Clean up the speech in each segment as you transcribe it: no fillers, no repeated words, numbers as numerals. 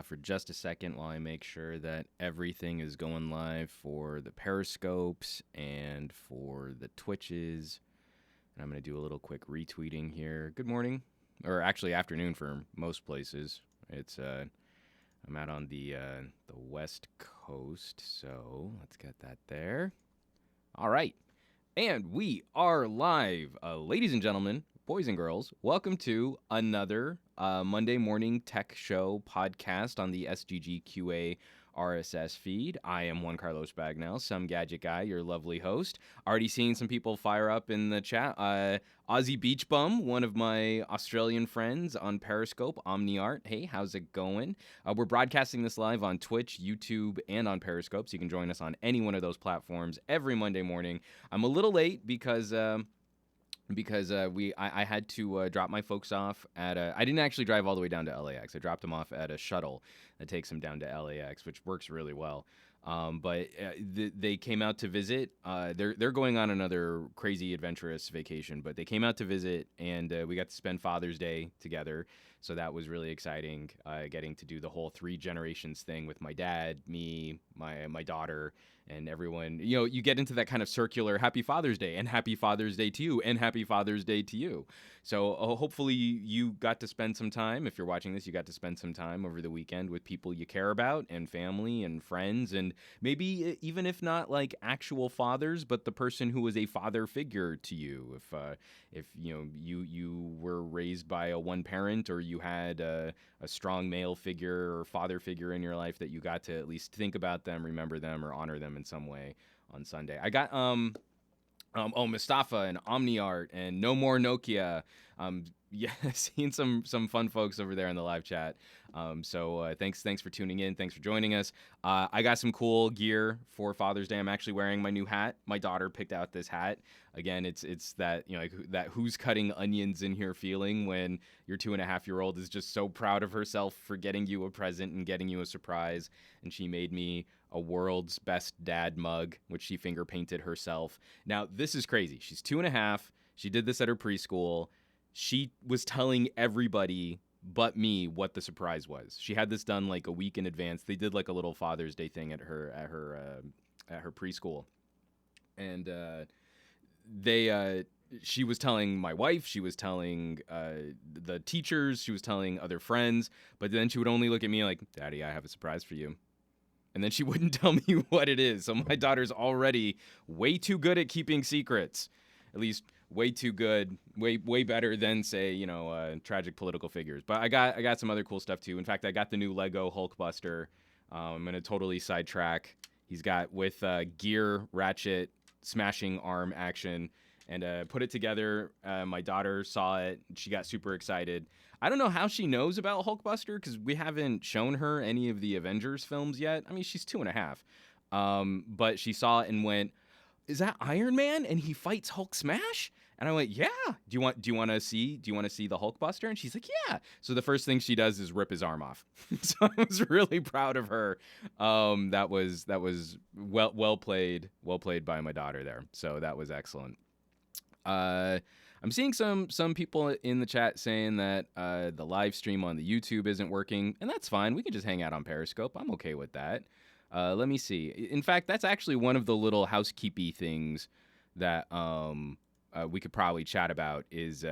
off for just a second while I make sure that everything is going live for the Periscopes and for the Twitches. And I'm going to do a little quick retweeting here. Good morning, or actually afternoon for most places. It's I'm out on the West Coast, so let's get that there. All right, and we are live, ladies and gentlemen, boys and girls. Welcome to another Monday morning tech show podcast on the SGGQA RSS feed. I am Juan Carlos Bagnell, SomeGadgetGuy, your lovely host. Already seeing some people fire up in the chat. Aussie Beach Bum, one of my Australian friends on Periscope, OmniArt. Hey, how's it going? We're broadcasting this live on Twitch, YouTube, and on Periscope, so you can join us on any one of those platforms every Monday morning. I'm a little late because I had to drop my folks off at I didn't actually drive all the way down to LAX. I dropped them off at a shuttle that takes them down to LAX, which works really well. But they came out to visit. They're going on another crazy adventurous vacation, but they came out to visit, and we got to spend Father's Day together. So that was really exciting, getting to do the whole 3 generations thing with my dad, me, my daughter, and everyone. You know, you get into that kind of circular Happy Father's Day, and Happy Father's Day to you, and Happy Father's Day to you. So hopefully you got to spend some time. If you're watching this, you got to spend some time over the weekend with people you care about, and family and friends, and maybe even if not like actual fathers, but the person who was a father figure to you. If you know you were raised by a one parent, or you had a strong male figure or father figure in your life that you got to at least think about them, remember them, or honor them in some way on Sunday. I got Mustafa and OmniArt and No More Nokia. Yeah, seeing some fun folks over there in the live chat. So thanks for tuning in. Thanks for joining us. I got some cool gear for Father's Day. I'm actually wearing my new hat. My daughter picked out this hat. Again, it's that, you know, like that who's cutting onions in here feeling when your 2.5-year-old is just so proud of herself for getting you a present and getting you a surprise. And she made me a world's best dad mug, which she finger painted herself. Now, this is crazy. She's 2.5. She did this at her preschool. She was telling everybody but me what the surprise was. She had this done like a week in advance. They did like a little Father's Day thing at her preschool, and she was telling my wife, she was telling the teachers, she was telling other friends, but then she would only look at me like, "Daddy, I have a surprise for you." And then she wouldn't tell me what it is. So my daughter's already way too good at keeping secrets. At least way too good, way better than, say, you know, tragic political figures. But I got some other cool stuff too. In fact, I got the new Lego Hulkbuster. I'm gonna totally sidetrack. He's got with gear, ratchet, smashing arm action, and put it together. My daughter saw it. She got super excited. I don't know how she knows about Hulkbuster because we haven't shown her any of the Avengers films yet. I mean, she's 2.5. But she saw it and went, "Is that Iron Man and he fights Hulk Smash?" And I went, "Yeah. Do you want to see the Hulkbuster?" And she's like, "Yeah." So the first thing she does is rip his arm off. So I was really proud of her. That was well played by my daughter there. So that was excellent. I'm seeing some people in the chat saying that the live stream on the YouTube isn't working, and that's fine. We can just hang out on Periscope. I'm okay with that. Let me see. In fact, that's actually one of the little housekeepy things that we could probably chat about is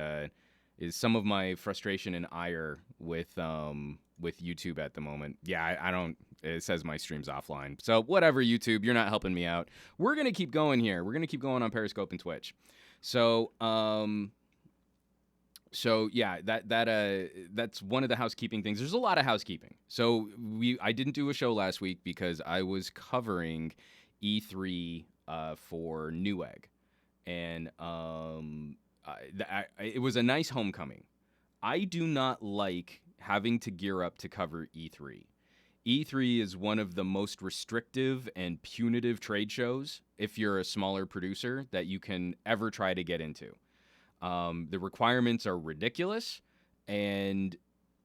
some of my frustration and ire with YouTube at the moment. Yeah, I don't. It says my stream's offline. So whatever, YouTube, you're not helping me out. We're gonna keep going here. We're gonna keep going on Periscope and Twitch. So yeah, that's one of the housekeeping things. There's a lot of housekeeping. So I didn't do a show last week because I was covering E3 for Newegg, and it was a nice homecoming. I do not like having to gear up to cover E3. E3 is one of the most restrictive and punitive trade shows, if you're a smaller producer, that you can ever try to get into. The requirements are ridiculous, and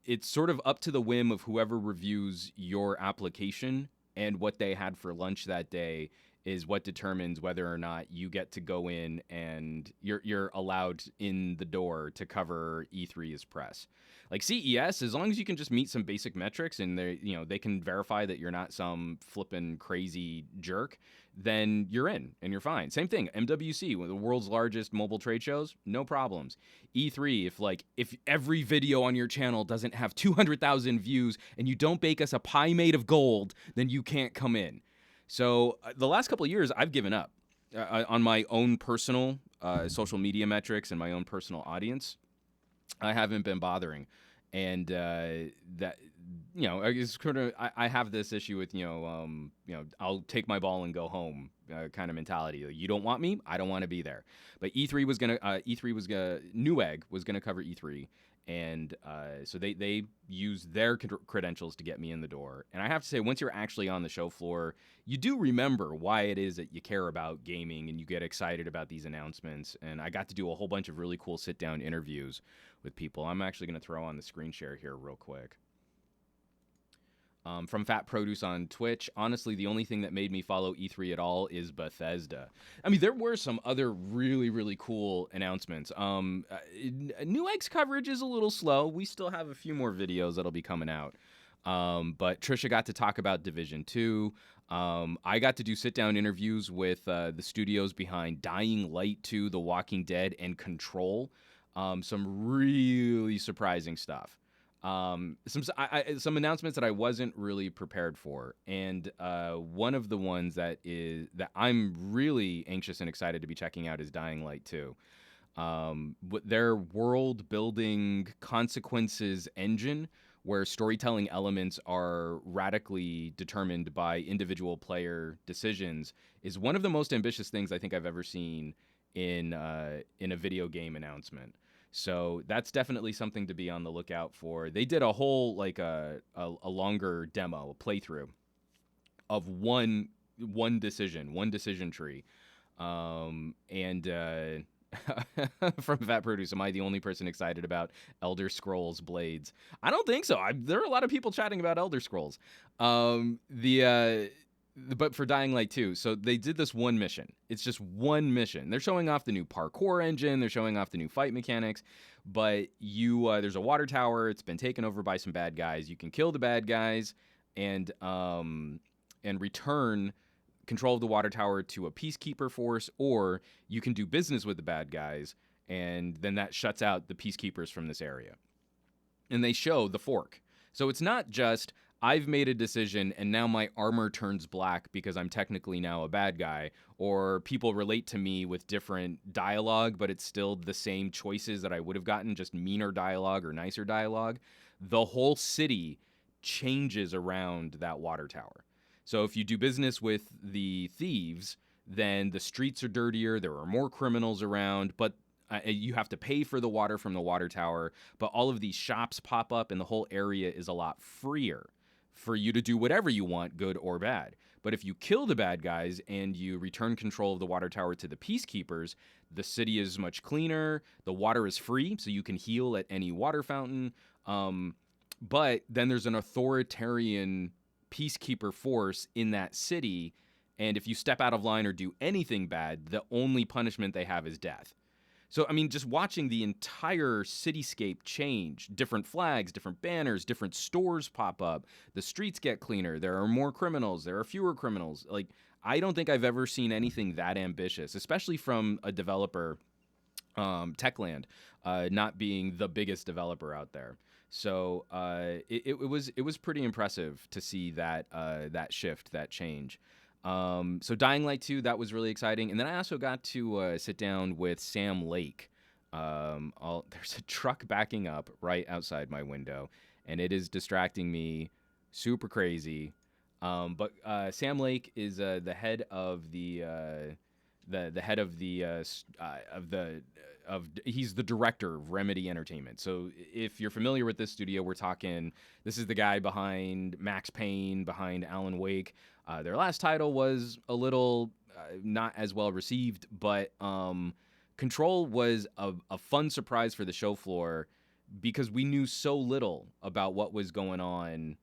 it's sort of up to the whim of whoever reviews your application and what they had for lunch that day is what determines whether or not you get to go in and you're allowed in the door to cover E3 as press. Like CES, as long as you can just meet some basic metrics and they can verify that you're not some flippin' crazy jerk, then you're in and you're fine. Same thing, MWC, one of the world's largest mobile trade shows, no problems. E3, if every video on your channel doesn't have 200,000 views and you don't bake us a pie made of gold, then you can't come in. So the last couple of years, I've given up on my own personal social media metrics and my own personal audience. I haven't been bothering, and that it's kind of I have this issue with I'll take my ball and go home kind of mentality. Like, you don't want me, I don't want to be there. But Newegg was gonna cover E3. And so they use their credentials to get me in the door. And I have to say, once you're actually on the show floor, you do remember why it is that you care about gaming and you get excited about these announcements. And I got to do a whole bunch of really cool sit-down interviews with people. I'm actually going to throw on the screen share here real quick. From Fat Produce on Twitch, honestly, the only thing that made me follow E3 at all is Bethesda. I mean, there were some other really, really cool announcements. Newegg's coverage is a little slow. We still have a few more videos that'll be coming out. But Trisha got to talk about Division 2. I got to do sit-down interviews with the studios behind Dying Light 2, The Walking Dead, and Control. Some really surprising stuff. Some announcements that I wasn't really prepared for, and one of the ones that I'm really anxious and excited to be checking out is Dying Light 2. Their world building consequences engine, where storytelling elements are radically determined by individual player decisions, is one of the most ambitious things I think I've ever seen in a video game announcement. So that's definitely something to be on the lookout for. They did a whole a longer demo, a playthrough of one decision tree, and from Fat Produce, am I the only person excited about Elder Scrolls Blades? I don't think so. There are a lot of people chatting about Elder Scrolls. But for Dying Light 2, so they did this one mission. It's just one mission. They're showing off the new parkour engine. They're showing off the new fight mechanics. But there's a water tower. It's been taken over by some bad guys. You can kill the bad guys and return control of the water tower to a peacekeeper force, or you can do business with the bad guys, and then that shuts out the peacekeepers from this area. And they show the fork. So it's not just, I've made a decision and now my armor turns black because I'm technically now a bad guy, or people relate to me with different dialogue, but it's still the same choices that I would have gotten, just meaner dialogue or nicer dialogue. The whole city changes around that water tower. So if you do business with the thieves, then the streets are dirtier, there are more criminals around, but you have to pay for the water from the water tower, but all of these shops pop up and the whole area is a lot freer for you to do whatever you want, good or bad. But if you kill the bad guys and you return control of the water tower to the peacekeepers, the city is much cleaner, the water is free, so you can heal at any water fountain. But then there's an authoritarian peacekeeper force in that city, and if you step out of line or do anything bad, the only punishment they have is death. So, I mean, just watching the entire cityscape change, different flags, different banners, different stores pop up, the streets get cleaner, there are more criminals, there are fewer criminals. Like, I don't think I've ever seen anything that ambitious, especially from a developer, Techland, not being the biggest developer out there. So it was pretty impressive to see that shift, that change. So Dying Light 2, that was really exciting. And then I also got to sit down with Sam Lake. There's a truck backing up right outside my window, and it is distracting me super crazy. But Sam Lake is the head of he's the director of Remedy Entertainment. So if you're familiar with this studio, this is the guy behind Max Payne, behind Alan Wake. Their last title was a little not as well received, but Control was a fun surprise for the show floor because we knew so little about what was going on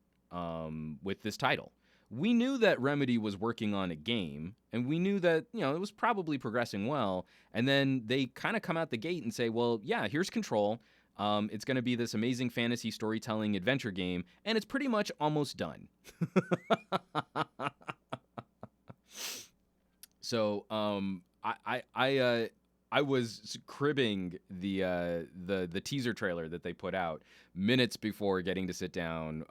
with this title. We knew that Remedy was working on a game, and we knew that, it was probably progressing well. And then they kind of come out the gate and say, well, yeah, here's Control. It's going to be this amazing fantasy storytelling adventure game, and it's pretty much almost done. So I was cribbing the teaser trailer that they put out minutes before getting to sit down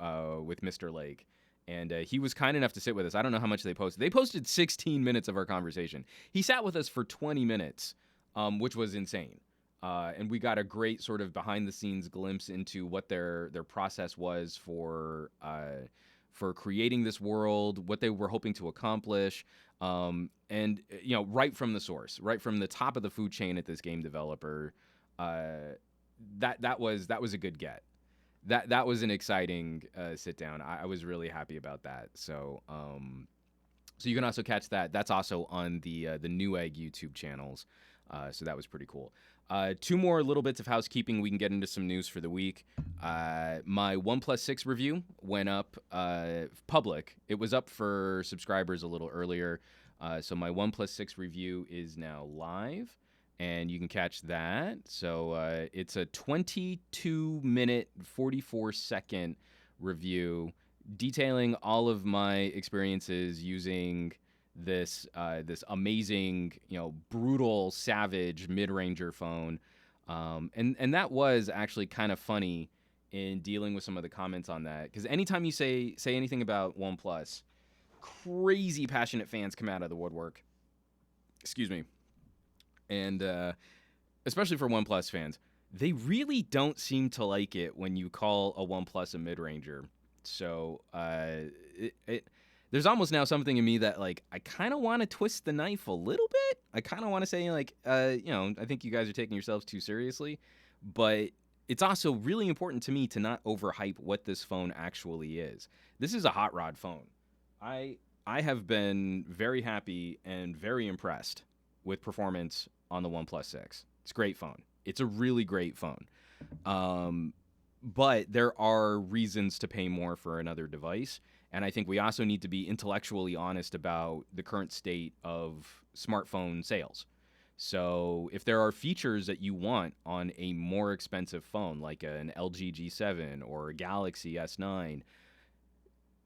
with Mr. Lake. And he was kind enough to sit with us. I don't know how much they posted. They posted 16 minutes of our conversation. He sat with us for 20 minutes, which was insane. And we got a great sort of behind-the-scenes glimpse into what their process was for creating this world, what they were hoping to accomplish, and right from the source, right from the top of the food chain at this game developer. That was a good get. That was an exciting sit down. I was really happy about that. So you can also catch that. That's also on the Newegg YouTube channels. So that was pretty cool. 2 more little bits of housekeeping. We can get into some news for the week. My OnePlus 6 review went up public. It was up for subscribers a little earlier. So my OnePlus 6 review is now live, and you can catch that. So it's a 22-minute, 44-second review detailing all of my experiences using this amazing, brutal, savage mid-ranger phone. And that was actually kind of funny in dealing with some of the comments on that, because anytime you say anything about OnePlus, crazy passionate fans come out of the woodwork. Excuse me. And especially for OnePlus fans, they really don't seem to like it when you call a OnePlus a mid-ranger. So there's almost now something in me that, like, I kind of want to twist the knife a little bit. I kind of want to say, like, I think you guys are taking yourselves too seriously. But it's also really important to me to not overhype what this phone actually is. This is a hot rod phone. I have been very happy and very impressed with performance on the OnePlus 6. It's a great phone. It's a really great phone. But there are reasons to pay more for another device. And I think we also need to be intellectually honest about the current state of smartphone sales. So if there are features that you want on a more expensive phone, like an LG G7 or a Galaxy S9,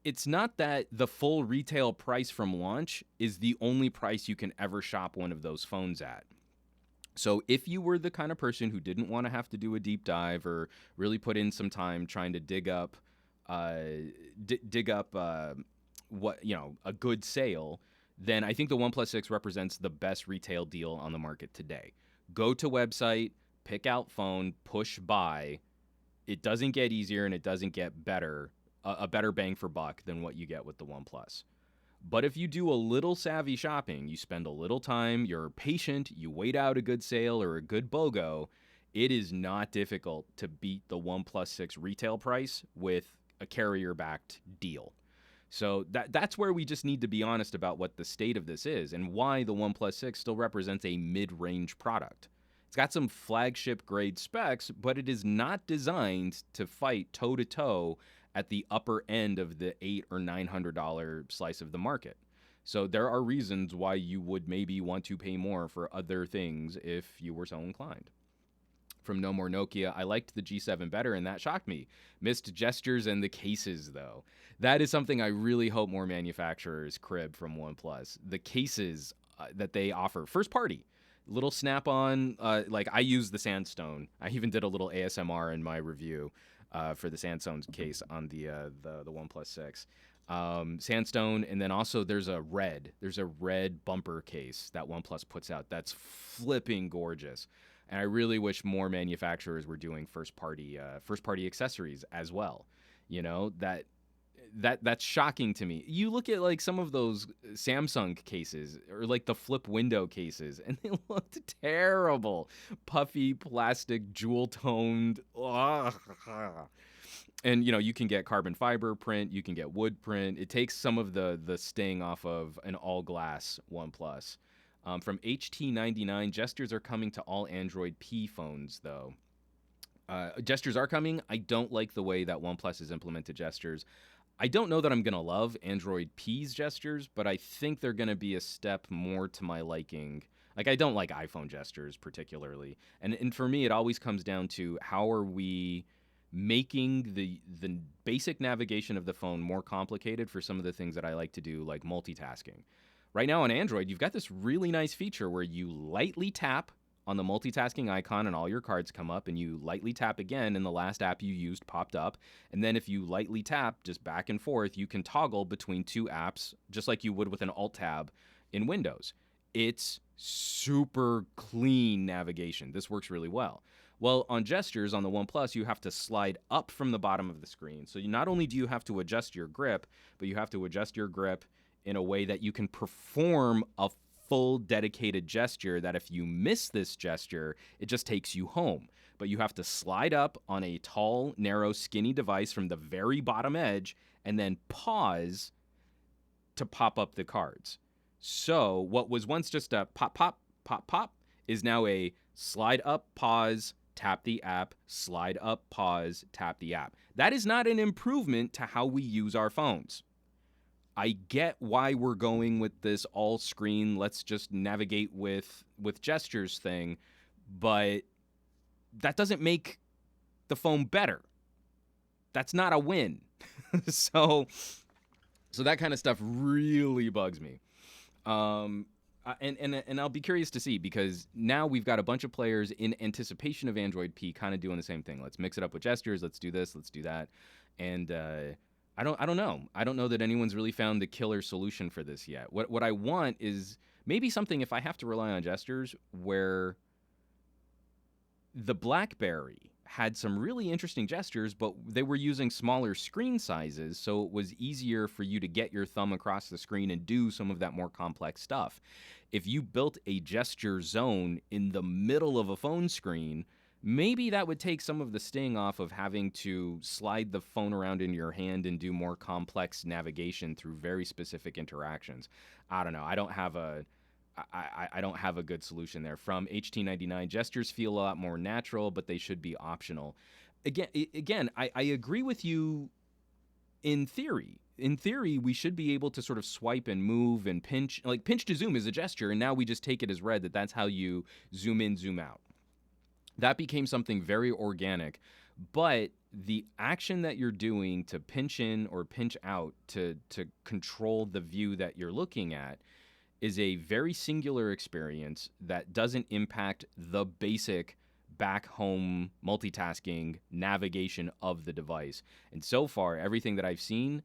it's not that the full retail price from launch is the only price you can ever shop one of those phones at. So if you were the kind of person who didn't want to have to do a deep dive or really put in some time trying to dig up what, a good sale, then I think the OnePlus 6 represents the best retail deal on the market today. Go to website, pick out phone, push buy. It doesn't get easier and it doesn't get better, a better bang for buck than what you get with the OnePlus. But if you do a little savvy shopping, you spend a little time, you're patient, you wait out a good sale or a good BOGO, it is not difficult to beat the OnePlus 6 retail price with a carrier-backed deal. So that's where we just need to be honest about what the state of this is and why the OnePlus 6 still represents a mid-range product. It's got some flagship-grade specs, but it is not designed to fight toe-to-toe at the upper end of the $800 or $900 slice of the market. So there are reasons why you would maybe want to pay more for other things if you were so inclined. From No More Nokia, I liked the G7 better, and that shocked me. Missed gestures and the cases, though. That is something I really hope more manufacturers crib from OnePlus. The cases that they offer, first party, little snap-on, like I use the Sandstone. I even did a little ASMR in my review for the Sandstone case on the OnePlus 6. Sandstone, and then also there's a red bumper case that OnePlus puts out that's flipping gorgeous. And I really wish more manufacturers were doing first party accessories as well. That's shocking to me. You look at like some of those Samsung cases or like the flip window cases, and they looked terrible. Puffy plastic, jewel toned. And you can get carbon fiber print, you can get wood print. It takes some of the sting off of an all glass OnePlus. From HT99, gestures are coming to all Android P phones, though. Gestures are coming. I don't like the way that OnePlus has implemented gestures. I don't know that I'm going to love Android P's gestures, but I think they're going to be a step more to my liking. Like, I don't like iPhone gestures particularly. And for me, it always comes down to how are we making the basic navigation of the phone more complicated for some of the things that I like to do, like multitasking. Right now on Android, you've got this really nice feature where you lightly tap on the multitasking icon and all your cards come up, and you lightly tap again and the last app you used popped up. And then if you lightly tap just back and forth, you can toggle between two apps just like you would with an alt tab in Windows. It's super clean navigation. This works really well. Well, on gestures on the OnePlus, you have to slide up from the bottom of the screen. So not only do you have to adjust your grip, but you have to adjust your grip in a way that you can perform a full dedicated gesture that if you miss this gesture, it just takes you home. But you have to slide up on a tall, narrow, skinny device from the very bottom edge and then pause to pop up the cards. So what was once just a pop, pop, pop, pop is now a slide up, pause, tap the app, slide up, pause, tap the app. That is not an improvement to how we use our phones. I get why we're going with this all screen, let's just navigate with gestures thing, but that doesn't make the phone better. That's not a win. So that kind of stuff really bugs me. And I'll be curious to see, because now we've got a bunch of players in anticipation of Android P kind of doing the same thing. Let's mix it up with gestures. Let's do this. Let's do that. And I don't know. I don't know that anyone's really found the killer solution for this yet. What I want is maybe something, if I have to rely on gestures, where the BlackBerry had some really interesting gestures, but they were using smaller screen sizes, so it was easier for you to get your thumb across the screen and do some of that more complex stuff. If you built a gesture zone in the middle of a phone screen, maybe that would take some of the sting off of having to slide the phone around in your hand and do more complex navigation through very specific interactions. I don't know. I don't have a good solution there. From HT99, gestures feel a lot more natural, but they should be optional. Again, I agree with you in theory. In theory, we should be able to sort of swipe and move and pinch. Like, pinch to zoom is a gesture, and now we just take it as read that that's how you zoom in, zoom out. That became something very organic, but the action that you're doing to pinch in or pinch out to control the view that you're looking at is a very singular experience that doesn't impact the basic back home multitasking navigation of the device. And so far, everything that I've seen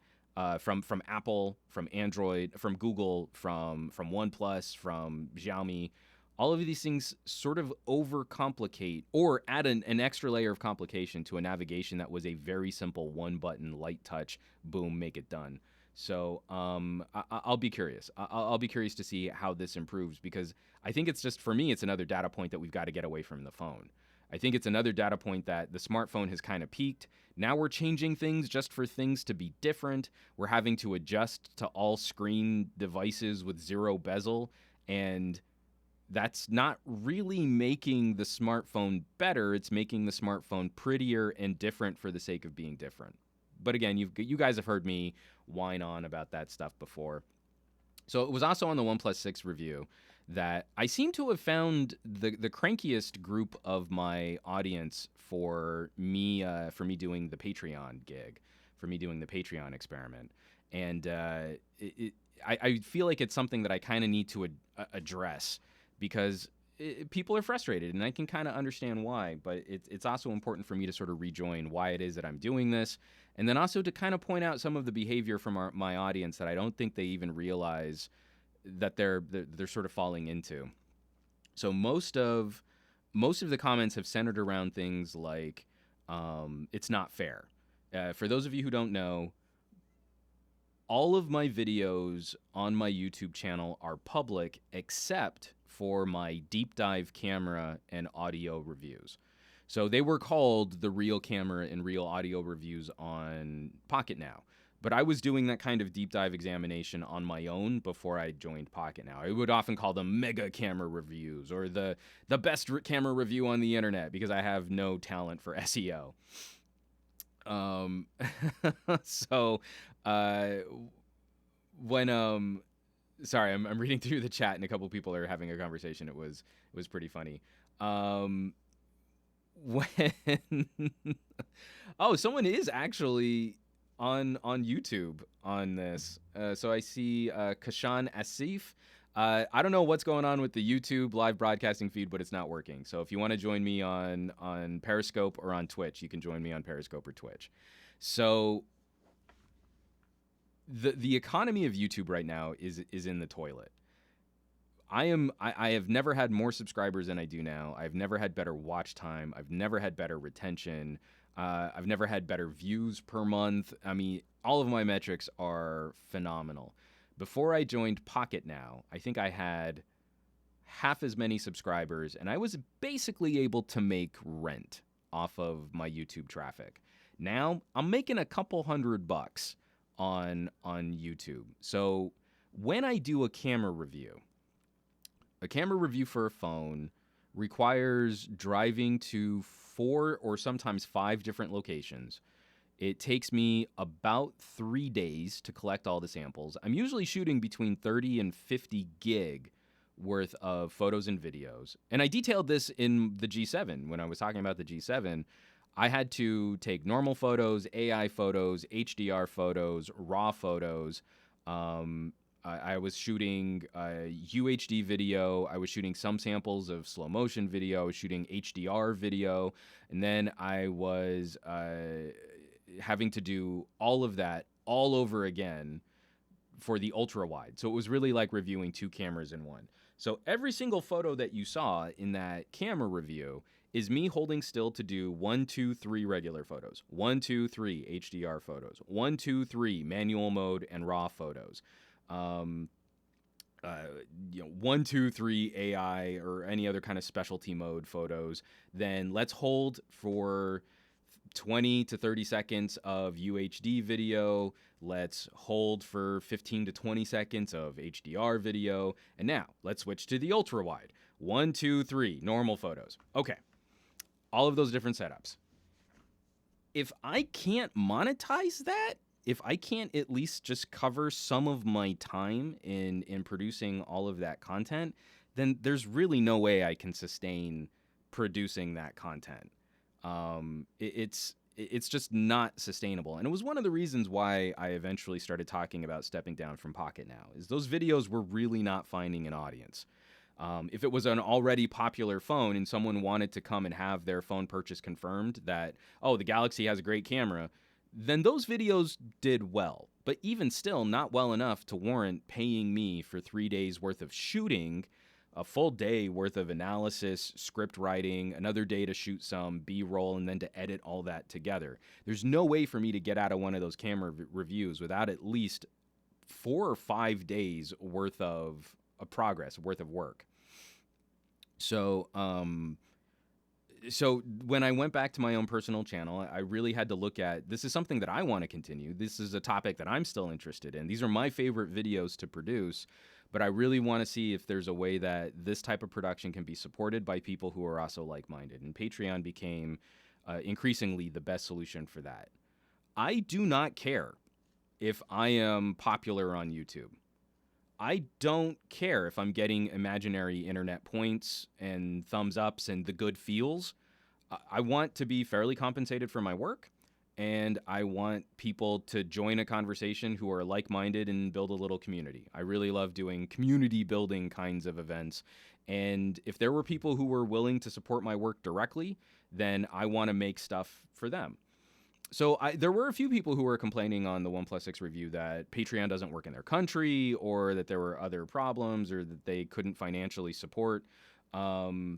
from Apple, from Android, from Google, from OnePlus, from Xiaomi, all of these things sort of overcomplicate or add an extra layer of complication to a navigation that was a very simple one-button, light touch, boom, make it done. So I'll be curious. I'll be curious to see how this improves, because I think it's just, for me, it's another data point that we've got to get away from the phone. I think it's another data point that the smartphone has kind of peaked. Now we're changing things just for things to be different. We're having to adjust to all screen devices with zero bezel, and that's not really making the smartphone better. It's making the smartphone prettier and different for the sake of being different. But again, you guys have heard me whine on about that stuff before. So it was also on the OnePlus 6 review that I seem to have found the crankiest group of my audience for me doing the Patreon gig, for me doing the Patreon experiment. And I feel like it's something that I kind of need to address, because people are frustrated, and I can kind of understand why, but it's also important for me to sort of rejoin why it is that I'm doing this, and then also to kind of point out some of the behavior from my audience that I don't think they even realize that they're sort of falling into. So most of the comments have centered around things like it's not fair. For those of you who don't know, all of my videos on my YouTube channel are public except for my deep dive camera and audio reviews. So they were called the real camera and real audio reviews on Pocket Now. But I was doing that kind of deep dive examination on my own before I joined Pocket Now. I would often call them mega camera reviews, or the best camera review on the internet, because I have no talent for SEO. Um, so, uh, when sorry, I'm reading through the chat and a couple people are having a conversation. It was pretty funny. Um, when oh, someone is actually on YouTube on this. So I see Kashan Asif. I don't know what's going on with the YouTube live broadcasting feed, but it's not working. So if you want to join me on Periscope or on Twitch, you can join me on Periscope or Twitch. So the economy of YouTube right now is in the toilet. I have never had more subscribers than I do now. I've never had better watch time. I've never had better retention. I've never had better views per month. I mean, all of my metrics are phenomenal. Before I joined Pocket Now, I think I had half as many subscribers, and I was basically able to make rent off of my YouTube traffic. Now I'm making a couple $100 on YouTube. So when I do a camera review for a phone requires driving to 4 or sometimes 5 different locations. It takes me about 3 days to collect all the samples. I'm usually shooting between 30 and 50 gig worth of photos and videos. And I detailed this in the G7 when I was talking about the G7. I had to take normal photos, AI photos, HDR photos, raw photos. I was shooting UHD video. I was shooting some samples of slow motion video. I was shooting HDR video. And then I was having to do all of that all over again for the ultra wide. So it was really like reviewing 2 cameras in one. So every single photo that you saw in that camera review is me holding still to do 1, 2, 3 regular photos, 1, 2, 3 HDR photos, 1, 2, 3 manual mode and raw photos. 1, 2, 3 AI or any other kind of specialty mode photos. Then let's hold for 20 to 30 seconds of UHD video. Let's hold for 15 to 20 seconds of HDR video. And now let's switch to the ultra wide. 1, 2, 3 normal photos. Okay. All of those different setups. If I can't monetize that, if I can't at least just cover some of my time in producing all of that content, then there's really no way I can sustain producing that content. It's just not sustainable. And it was one of the reasons why I eventually started talking about stepping down from Pocket Now, is those videos were really not finding an audience. If it was an already popular phone and someone wanted to come and have their phone purchase confirmed that, oh, the Galaxy has a great camera, then those videos did well. But even still, not well enough to warrant paying me for 3 days worth of shooting, a full day worth of analysis, script writing, another day to shoot some B-roll, and then to edit all that together. There's no way for me to get out of one of those camera reviews without at least 4 or 5 days worth of progress, worth of work. So when I went back to my own personal channel, I really had to look at, this is something that I want to continue. This is a topic that I'm still interested in. These are my favorite videos to produce, but I really want to see if there's a way that this type of production can be supported by people who are also like-minded. And Patreon became increasingly the best solution for that. I do not care if I am popular on YouTube. I don't care if I'm getting imaginary internet points and thumbs ups and the good feels. I want to be fairly compensated for my work, and I want people to join a conversation who are like-minded and build a little community. I really love doing community building kinds of events, and if there were people who were willing to support my work directly, then I want to make stuff for them. So there were a few people who were complaining on the OnePlus 6 review that Patreon doesn't work in their country, or that there were other problems, or that they couldn't financially support that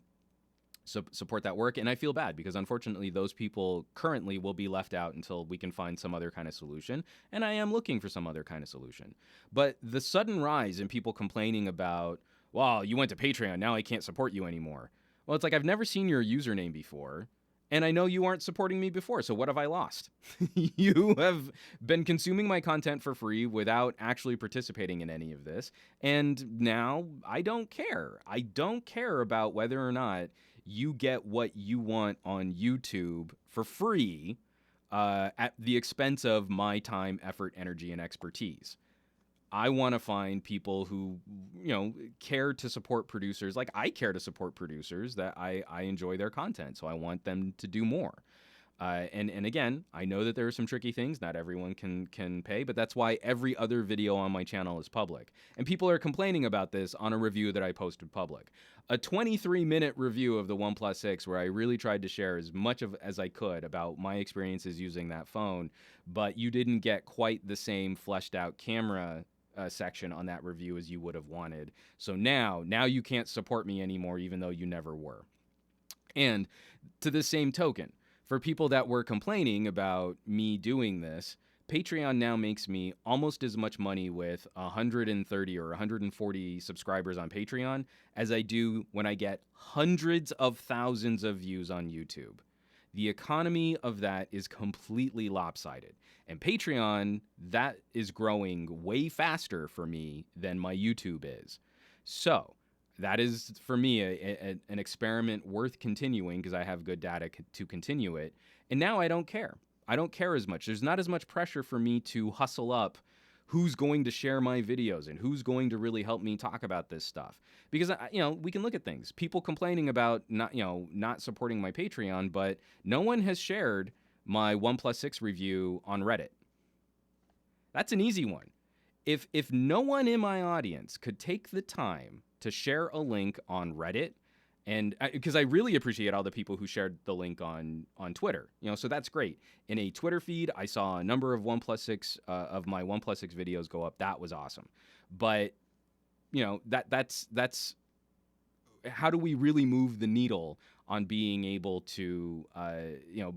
work. And I feel bad because unfortunately those people currently will be left out until we can find some other kind of solution. And I am looking for some other kind of solution. But the sudden rise in people complaining about, well, you went to Patreon, now I can't support you anymore. Well, it's like, I've never seen your username before. And I know you aren't supporting me before, so what have I lost? You have been consuming my content for free without actually participating in any of this. And now I don't care. I don't care about whether or not you get what you want on YouTube for free at the expense of my time, effort, energy, and expertise. I want to find people who, care to support producers like I care to support producers, that I enjoy their content. So I want them to do more. And again, I know that there are some tricky things. Not everyone can pay, but that's why every other video on my channel is public. And people are complaining about this on a review that I posted public. A 23-minute review of the OnePlus 6 where I really tried to share as much as I could about my experiences using that phone, but you didn't get quite the same fleshed out camera section on that review as you would have wanted. So now you can't support me anymore, even though you never were. And to the same token, for people that were complaining about me doing this, Patreon now makes me almost as much money with 130 or 140 subscribers on Patreon as I do when I get hundreds of thousands of views on YouTube. The economy of that is completely lopsided. And Patreon, that is growing way faster for me than my YouTube is. So that is, for me, an experiment worth continuing because I have good data to continue it. And now I don't care. I don't care as much. There's not as much pressure for me to hustle up who's going to share my videos and who's going to really help me talk about this stuff. Because, we can look at things. People complaining about not supporting my Patreon, but no one has shared my OnePlus 6 review on Reddit. That's an easy one. If no one in my audience could take the time to share a link on Reddit, and because I really appreciate all the people who shared the link on Twitter, so that's great. In a Twitter feed, I saw a number of OnePlus 6 of my OnePlus 6 videos go up. That was awesome. But that's how do we really move the needle on being able to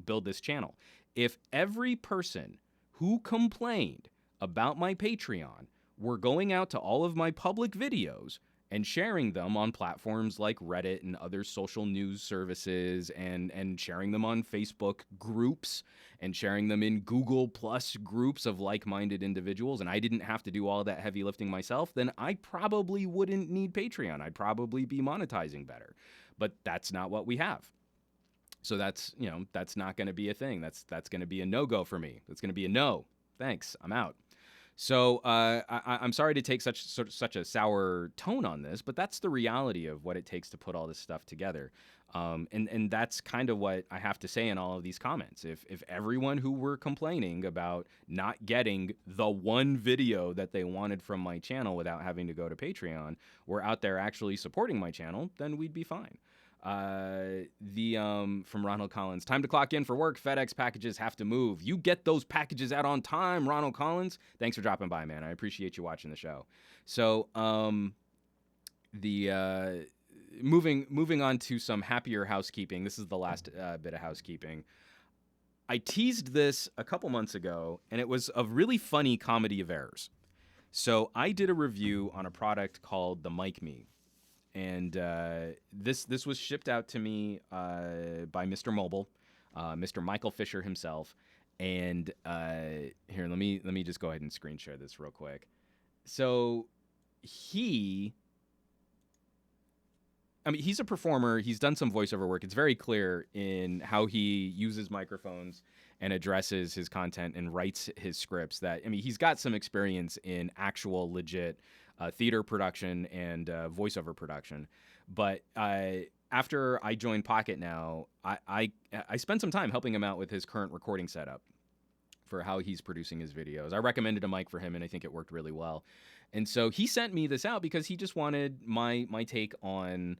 build this channel? If every person who complained about my Patreon were going out to all of my public videos and sharing them on platforms like Reddit and other social news services, and sharing them on Facebook groups, and sharing them in Google Plus groups of like-minded individuals, and I didn't have to do all that heavy lifting myself, then I probably wouldn't need Patreon. I'd probably be monetizing better. But that's not what we have. So that's not going to be a thing. That's going to be a no-go for me. That's going to be a no. Thanks. I'm out. So I'm sorry to take such a sour tone on this, but that's the reality of what it takes to put all this stuff together. And that's kind of what I have to say in all of these comments. If everyone who were complaining about not getting the one video that they wanted from my channel without having to go to Patreon were out there actually supporting my channel, then we'd be fine. From Ronald Collins, time to clock in for work. FedEx packages have to move. You get those packages out on time, Ronald Collins. Thanks for dropping by, man. I appreciate you watching the show. So, moving on to some happier housekeeping. This is the last bit of housekeeping. I teased this a couple months ago, and it was a really funny comedy of errors. So I did a review on a product called the MicMe. And this was shipped out to me by Mr. Mobile, Mr. Michael Fisher himself. And here, let me just go ahead and screen share this real quick. So he's a performer. He's done some voiceover work. It's very clear in how he uses microphones and addresses his content and writes his scripts that, he's got some experience in actual legit theater production and voiceover production. But after I joined Pocket now, I spent some time helping him out with his current recording setup for how he's producing his videos. I recommended a mic for him, and I think it worked really well. And so he sent me this out because he just wanted my take on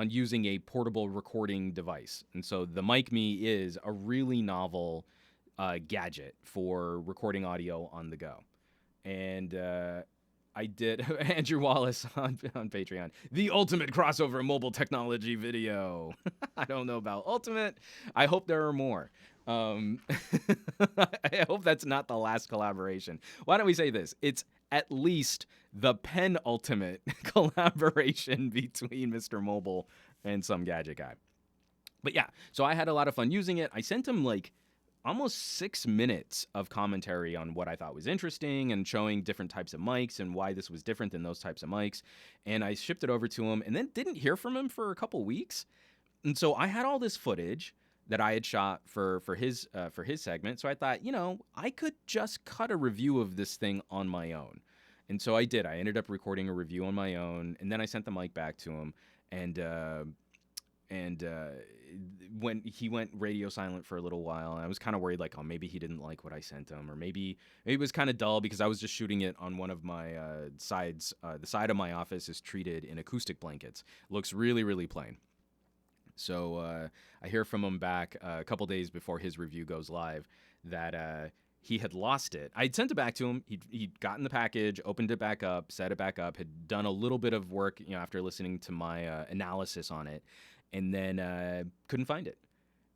using a portable recording device. And so the MicMe is a really novel gadget for recording audio on the go. And I did Andrew Wallace on Patreon, the ultimate crossover mobile technology video. I don't know about ultimate. I hope there are more. I hope that's not the last collaboration. Why don't we say this? It's at least the penultimate collaboration between Mr. Mobile and SomeGadgetGuy. But yeah, so I had a lot of fun using it. I sent him almost 6 minutes of commentary on what I thought was interesting and showing different types of mics and why this was different than those types of mics. And I shipped it over to him and then didn't hear from him for a couple weeks. And so I had all this footage that I had shot for his segment. So I thought, I could just cut a review of this thing on my own. And so I did. I ended up recording a review on my own, and then I sent the mic back to him, and when he went radio silent for a little while, I was kind of worried, like, oh, maybe he didn't like what I sent him, or maybe it was kind of dull because I was just shooting it on one of my sides. The side of my office is treated in acoustic blankets. Looks really, really plain. So I hear from him back a couple days before his review goes live that he had lost it. I'd sent it back to him. He'd gotten the package, opened it back up, set it back up, had done a little bit of work, after listening to my analysis on it, and then couldn't find it.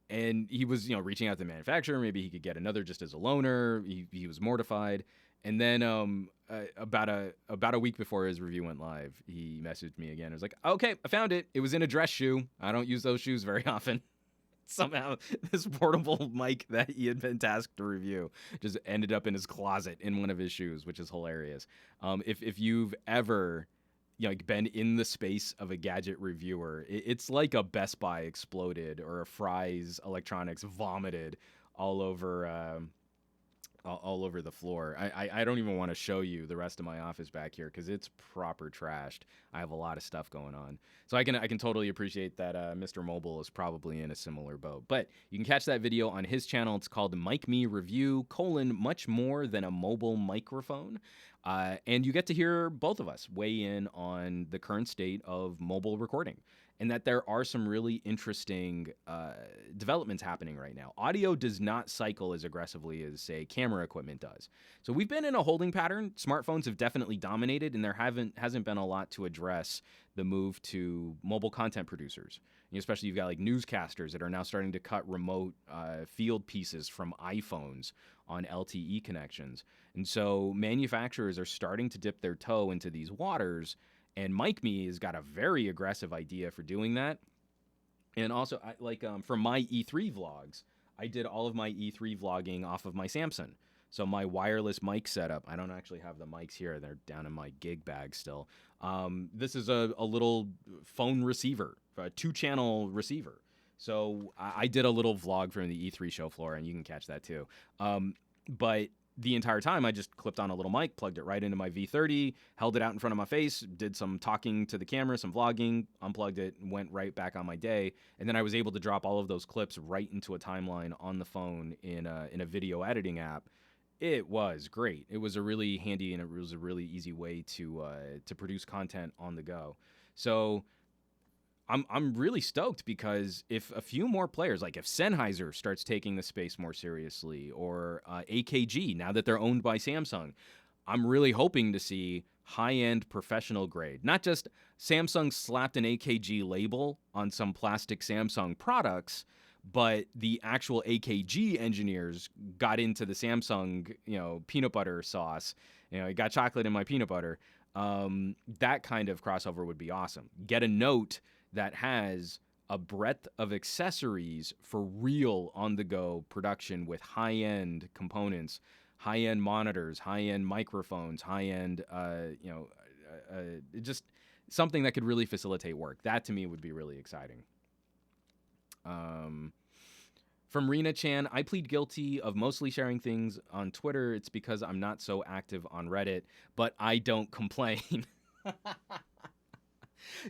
And he was, reaching out to the manufacturer. Maybe he could get another just as a loaner. He was mortified. And then about a week before his review went live, he messaged me again. It was like, okay, I found it. It was in a dress shoe. I don't use those shoes very often. Somehow this portable mic that he had been tasked to review just ended up in his closet in one of his shoes, which is hilarious. If you've ever been in the space of a gadget reviewer, it's like a Best Buy exploded or a Fry's Electronics vomited all over the floor. I don't even want to show you the rest of my office back here because it's proper trashed. I have a lot of stuff going on. So I can totally appreciate that Mr. Mobile is probably in a similar boat. But you can catch that video on his channel. It's called MicMe Review, much more than a mobile microphone. And you get to hear both of us weigh in on the current state of mobile recording, and that there are some really interesting developments happening right now. Audio does not cycle as aggressively as, say, camera equipment does. So we've been in a holding pattern. Smartphones have definitely dominated, and there hasn't been a lot to address the move to mobile content producers. Especially you've got like newscasters that are now starting to cut remote field pieces from iPhones on LTE connections. And so manufacturers are starting to dip their toe into these waters, and MicMe has got a very aggressive idea for doing that. And also, for my E3 vlogs, I did all of my E3 vlogging off of my Samsung. So my wireless mic setup, I don't actually have the mics here. They're down in my gig bag still. This is a little phone receiver, a 2-channel receiver. So I did a little vlog from the E3 show floor, and you can catch that too. But the entire time, I just clipped on a little mic, plugged it right into my V30, held it out in front of my face, did some talking to the camera, some vlogging, unplugged it, and went right back on my day. And then I was able to drop all of those clips right into a timeline on the phone in a video editing app. It was great. It was a really handy and it was a really easy way to produce content on the go. So I'm really stoked because if a few more players, like if Sennheiser starts taking the space more seriously, or AKG, now that they're owned by Samsung, I'm really hoping to see high-end professional grade. Not just Samsung slapped an AKG label on some plastic Samsung products, but the actual AKG engineers got into the Samsung, peanut butter sauce. I got chocolate in my peanut butter. That kind of crossover would be awesome. Get a Note that has a breadth of accessories for real on-the-go production with high-end components, high-end monitors, high-end microphones, high-end, just something that could really facilitate work. That, to me, would be really exciting. From Rena Chan, I plead guilty of mostly sharing things on Twitter. It's because I'm not so active on Reddit, but I don't complain.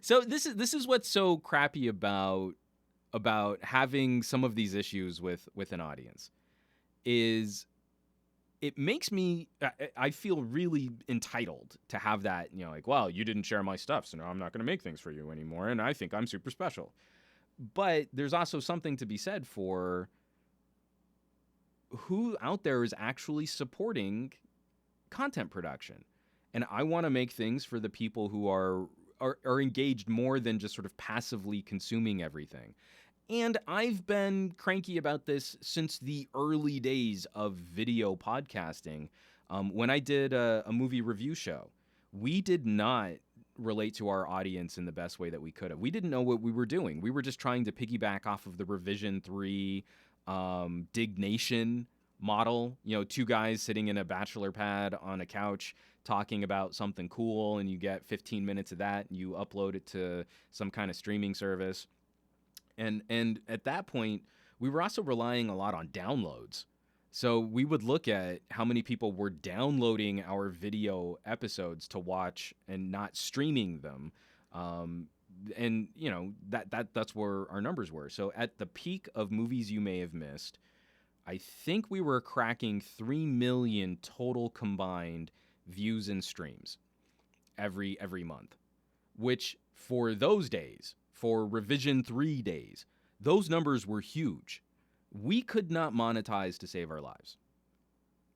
So this is what's so crappy about having some of these issues with an audience, is it makes me, I feel really entitled to have that, well, you didn't share my stuff, so now I'm not going to make things for you anymore, and I think I'm super special. But there's also something to be said for who out there is actually supporting content production. And I want to make things for the people who are engaged more than just sort of passively consuming everything. And I've been cranky about this since the early days of video podcasting. When I did a movie review show, we did not relate to our audience in the best way that we could have. We didn't know what we were doing. We were just trying to piggyback off of the Revision 3 Dignation model. 2 guys sitting in a bachelor pad on a couch talking about something cool, and you get 15 minutes of that, and you upload it to some kind of streaming service. And at that point, we were also relying a lot on downloads. So we would look at how many people were downloading our video episodes to watch and not streaming them. And you know, that's where our numbers were. So at the peak of Movies You May Have Missed, I think we were cracking 3 million total combined views and streams every month, which for those days, for Revision 3 days, those numbers were huge. We could not monetize to save our lives.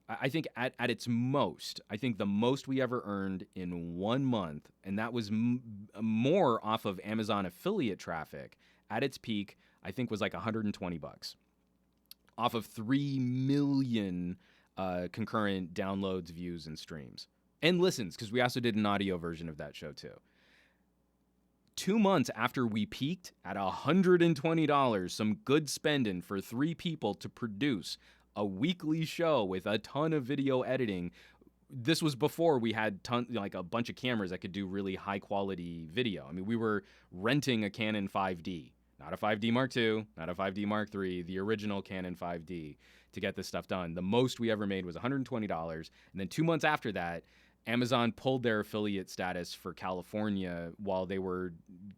I think at its most, I think the most we ever earned in 1 month, and that was more off of Amazon affiliate traffic at its peak, I think was like $120 off of 3 million concurrent downloads, views, and streams. And listens, because we also did an audio version of that show too. 2 months after we peaked at $120, some good spending for 3 people to produce a weekly show with a ton of video editing. This was before we had like a bunch of cameras that could do really high quality video. I mean, we were renting a Canon 5D, not a 5D Mark II, not a 5D Mark III, the original Canon 5D to get this stuff done. The most we ever made was $120. And then 2 months after that, Amazon pulled their affiliate status for California while they were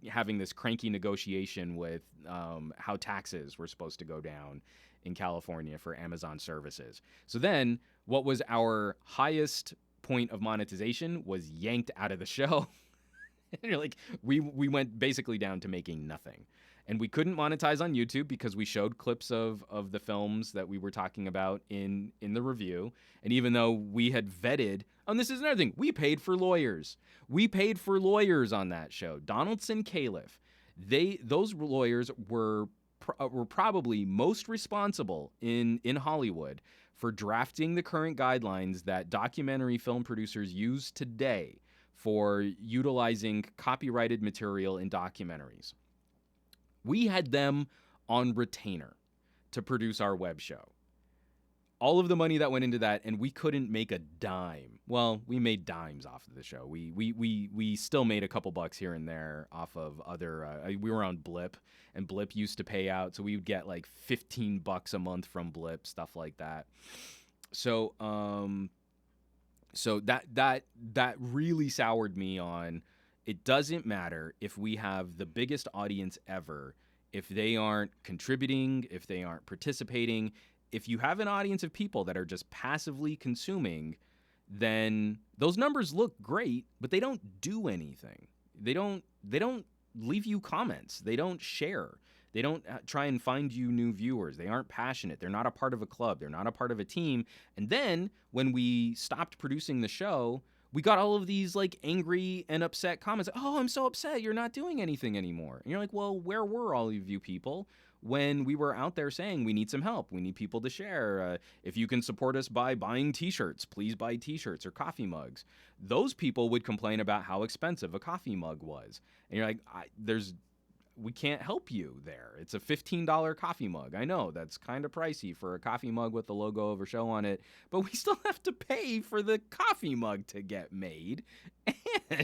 having this cranky negotiation with how taxes were supposed to go down in California for Amazon services. So then what was our highest point of monetization was yanked out of the show. And you're like, we went basically down to making nothing. And we couldn't monetize on YouTube because we showed clips of the films that we were talking about in the review. And even though we had vetted, and this is another thing, we paid for lawyers. We paid for lawyers on that show. Donaldson Califf. Those lawyers were probably most responsible in Hollywood for drafting the current guidelines that documentary film producers use today for utilizing copyrighted material in documentaries. We had them on retainer to produce our web show. All of the money that went into that, and we couldn't make a dime. Well, we made dimes off of the show. We still made a couple bucks here and there off of other. We were on Blip, and Blip used to pay out, so we would get like $15 a month from Blip, stuff like that. So, so that really soured me on. It doesn't matter if we have the biggest audience ever, if they aren't contributing, if they aren't participating. If you have an audience of people that are just passively consuming, then those numbers look great, but they don't do anything. They don't leave you comments. They don't share. They don't try and find you new viewers. They aren't passionate. They're not a part of a club. They're not a part of a team. And then when we stopped producing the show, we got all of these like angry and upset comments. Oh, I'm so upset. You're not doing anything anymore. And you're like, well, where were all of you people when we were out there saying we need some help? We need people to share. If you can support us by buying t-shirts, please buy t-shirts or coffee mugs. Those people would complain about how expensive a coffee mug was. And you're like, we can't help you there. It's a $15 coffee mug. I know that's kind of pricey for a coffee mug with the logo of a show on it, but we still have to pay for the coffee mug to get made,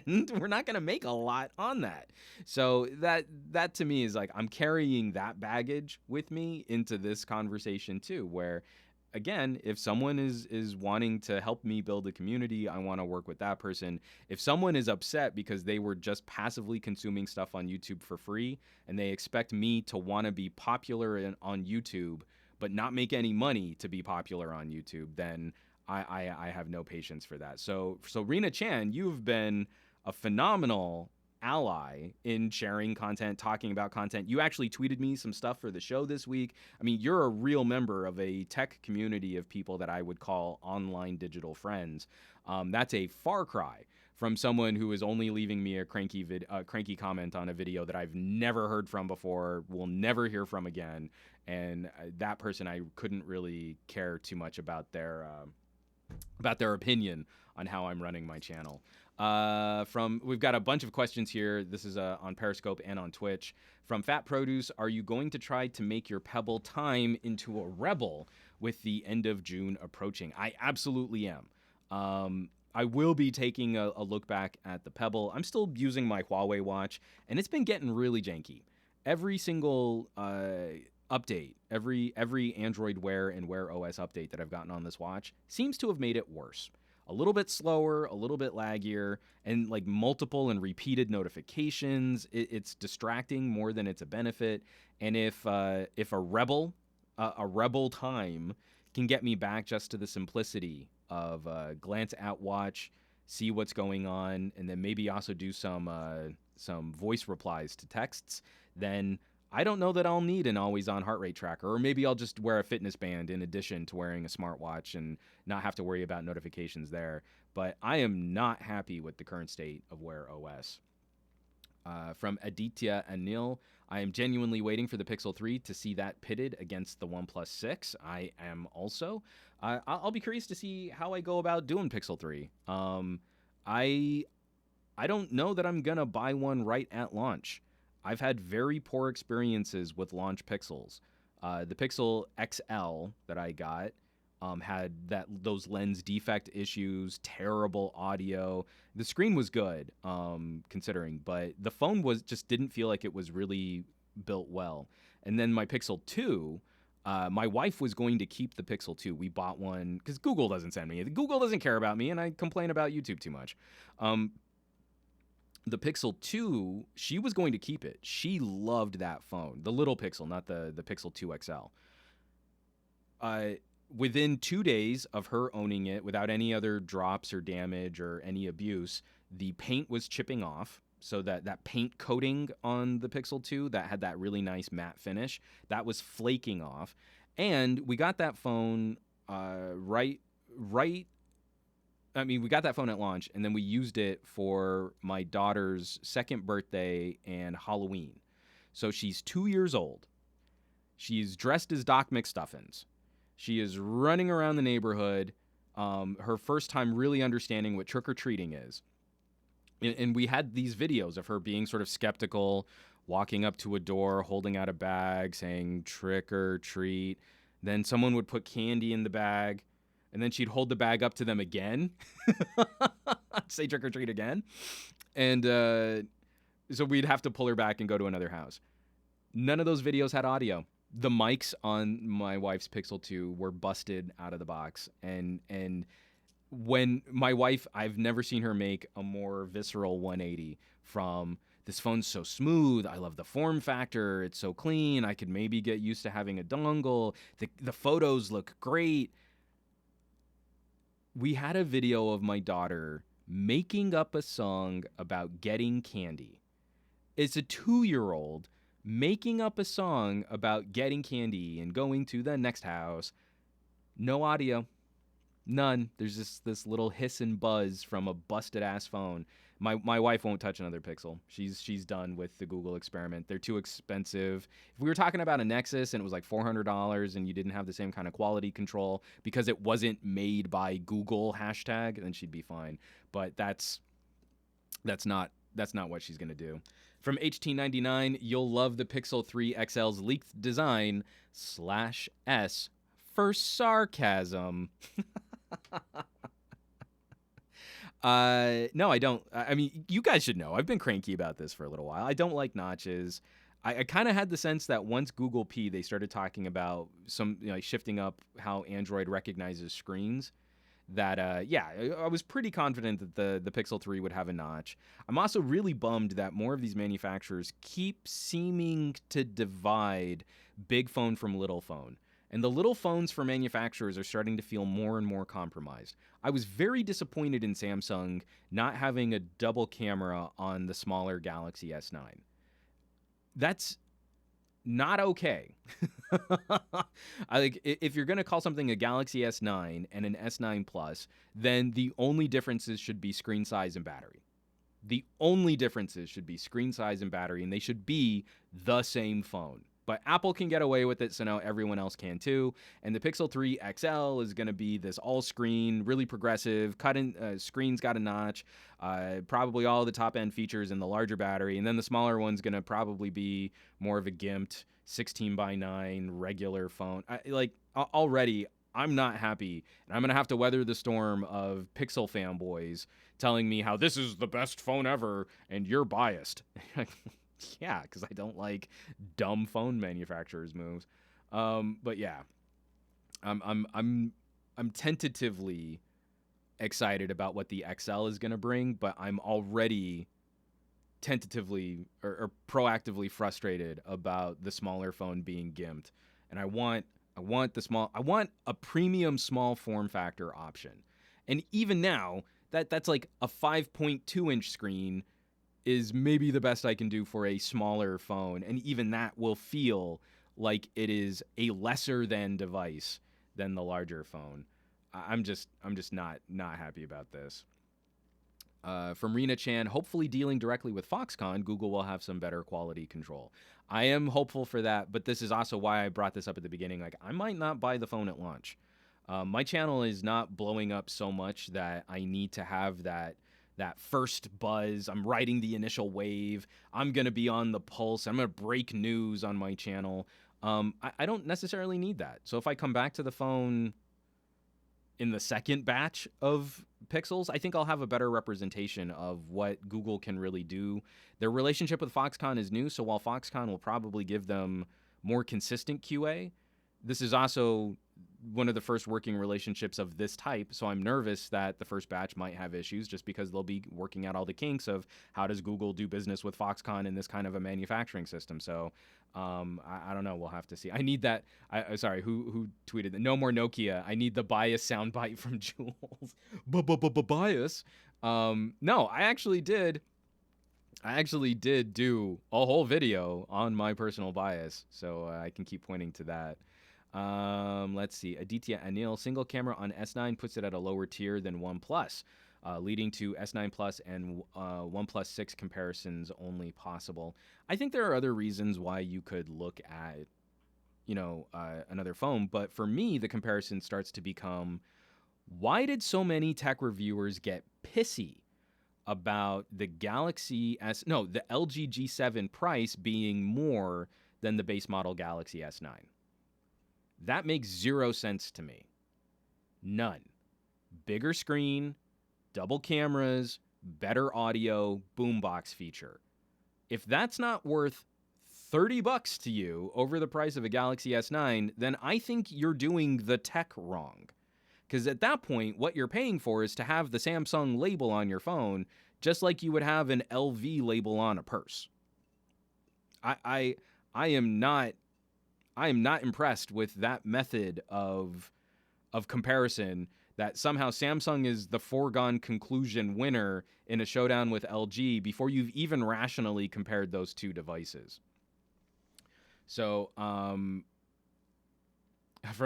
and we're not going to make a lot on that. So that to me is like, I'm carrying that baggage with me into this conversation too, where again, if someone is wanting to help me build a community, I want to work with that person. If someone is upset because they were just passively consuming stuff on YouTube for free and they expect me to want to be popular on YouTube but not make any money to be popular on YouTube, then I have no patience for that. So Rena Chan, you've been a phenomenal ally in sharing content, talking about content. You actually tweeted me some stuff for the show this week. I mean, you're a real member of a tech community of people that I would call online digital friends. That's a far cry from someone who is only leaving me a cranky comment on a video that I've never heard from before, will never hear from again. And that person, I couldn't really care too much about their opinion on how I'm running my channel. We've got a bunch of questions here. This is on Periscope and on Twitch. From Fat Produce, are you going to try to make your Pebble time into a Rebel with the end of June approaching? I absolutely am. I will be taking a look back at the Pebble. I'm still using my Huawei watch, and it's been getting really janky. Every single update, every Android Wear and Wear OS update that I've gotten on this watch seems to have made it worse. A little bit slower, a little bit laggier, and like multiple and repeated notifications. It's distracting more than it's a benefit. And if a rebel time can get me back just to the simplicity of glance at watch, see what's going on, and then maybe also do some voice replies to texts, then I don't know that I'll need an always-on heart rate tracker, or maybe I'll just wear a fitness band in addition to wearing a smartwatch and not have to worry about notifications there. But I am not happy with the current state of Wear OS. From Aditya Anil, I am genuinely waiting for the Pixel 3 to see that pitted against the OnePlus 6. I am also. I'll be curious to see how I go about doing Pixel 3. I don't know that I'm going to buy one right at launch. I've had very poor experiences with launch Pixels. The Pixel XL that I got had those lens defect issues, terrible audio. The screen was good, considering, but the phone just didn't feel like it was really built well. And then my Pixel 2, my wife was going to keep the Pixel 2. We bought one because Google doesn't send me. Google doesn't care about me, and I complain about YouTube too much. The Pixel 2, she was going to keep it. She loved that phone. The little Pixel, not the Pixel 2 XL. Within 2 days of her owning it, without any other drops or damage or any abuse, the paint was chipping off. So that paint coating on the Pixel 2 that had that really nice matte finish, that was flaking off. And we got that phone we got that phone at launch, and then we used it for my daughter's second birthday and Halloween. So she's 2 years old. She's dressed as Doc McStuffins. She is running around the neighborhood, her first time really understanding what trick-or-treating is. And we had these videos of her being sort of skeptical, walking up to a door, holding out a bag, saying trick or treat. Then someone would put candy in the bag, and then she'd hold the bag up to them again, say trick or treat again. And so we'd have to pull her back and go to another house. None of those videos had audio. The mics on my wife's Pixel 2 were busted out of the box. And when my wife, I've never seen her make a more visceral 180 from this phone's so smooth. I love the form factor. It's so clean. I could maybe get used to having a dongle. The photos look great. We had a video of my daughter making up a song about getting candy. It's a 2-year-old making up a song about getting candy and going to the next house. No audio. None. There's just this little hiss and buzz from a busted-ass phone. My wife won't touch another Pixel. She's done with the Google experiment. They're too expensive. If we were talking about a Nexus and it was like $400 and you didn't have the same kind of quality control because it wasn't made by Google hashtag, then she'd be fine. But that's not what she's gonna do. From HT99, you'll love the Pixel 3 XL's leaked design /S for sarcasm. No, I don't. I mean, you guys should know. I've been cranky about this for a little while. I don't like notches. I kind of had the sense that once Google P, they started talking about some, shifting up how Android recognizes screens, that, I was pretty confident that the Pixel 3 would have a notch. I'm also really bummed that more of these manufacturers keep seeming to divide big phone from little phone. And the little phones for manufacturers are starting to feel more and more compromised. I was very disappointed in Samsung not having a double camera on the smaller Galaxy S9. That's not okay. If you're going to call something a Galaxy S9 and an S9 Plus, then the only differences should be screen size and battery. The only differences should be screen size and battery, and they should be the same phone. But Apple can get away with it, so now everyone else can too. And the Pixel 3 XL is going to be this all-screen, really progressive, screen's got a notch, probably all the top-end features in the larger battery. And then the smaller one's going to probably be more of a gimped 16:9 regular phone. Already, I'm not happy. And I'm going to have to weather the storm of Pixel fanboys telling me how this is the best phone ever and you're biased. Yeah, because I don't like dumb phone manufacturers' moves. But yeah, I'm tentatively excited about what the XL is going to bring, but I'm already tentatively or proactively frustrated about the smaller phone being gimped. And I want a premium small form factor option. And even now, that's like a 5.2 inch screen is maybe the best I can do for a smaller phone, and even that will feel like it is a lesser than device than the larger phone. I'm just not happy about this. From Rena Chan, hopefully dealing directly with Foxconn, Google will have some better quality control. I am hopeful for that, but this is also why I brought this up at the beginning. Like, I might not buy the phone at launch. My channel is not blowing up so much that I need to have that first buzz. I'm riding the initial wave. I'm going to be on the pulse. I'm going to break news on my channel. I don't necessarily need that. So if I come back to the phone in the second batch of Pixels, I think I'll have a better representation of what Google can really do. Their relationship with Foxconn is new, so while Foxconn will probably give them more consistent QA, this is also one of the first working relationships of this type, so I'm nervous that the first batch might have issues just because they'll be working out all the kinks of how does Google do business with Foxconn in this kind of a manufacturing system. So I don't know. We'll have to see. I need that. Sorry, who tweeted that? No more Nokia. I need the bias soundbite from Jules. Bias. No, I actually did do a whole video on my personal bias, so I can keep pointing to that. Let's see. Aditya Anil, single camera on S9 puts it at a lower tier than OnePlus, leading to S9 Plus and OnePlus 6 comparisons only possible. I think there are other reasons why you could look at, another phone, but for me, the comparison starts to become, why did so many tech reviewers get pissy about the the LG G7 price being more than the base model Galaxy S9? That makes zero sense to me. None. Bigger screen, double cameras, better audio, boombox feature. If that's not worth $30 to you over the price of a Galaxy S9, then I think you're doing the tech wrong. Because at that point, what you're paying for is to have the Samsung label on your phone, just like you would have an LV label on a purse. I am not impressed with that method of comparison, that somehow Samsung is the foregone conclusion winner in a showdown with LG before you've even rationally compared those two devices. So, from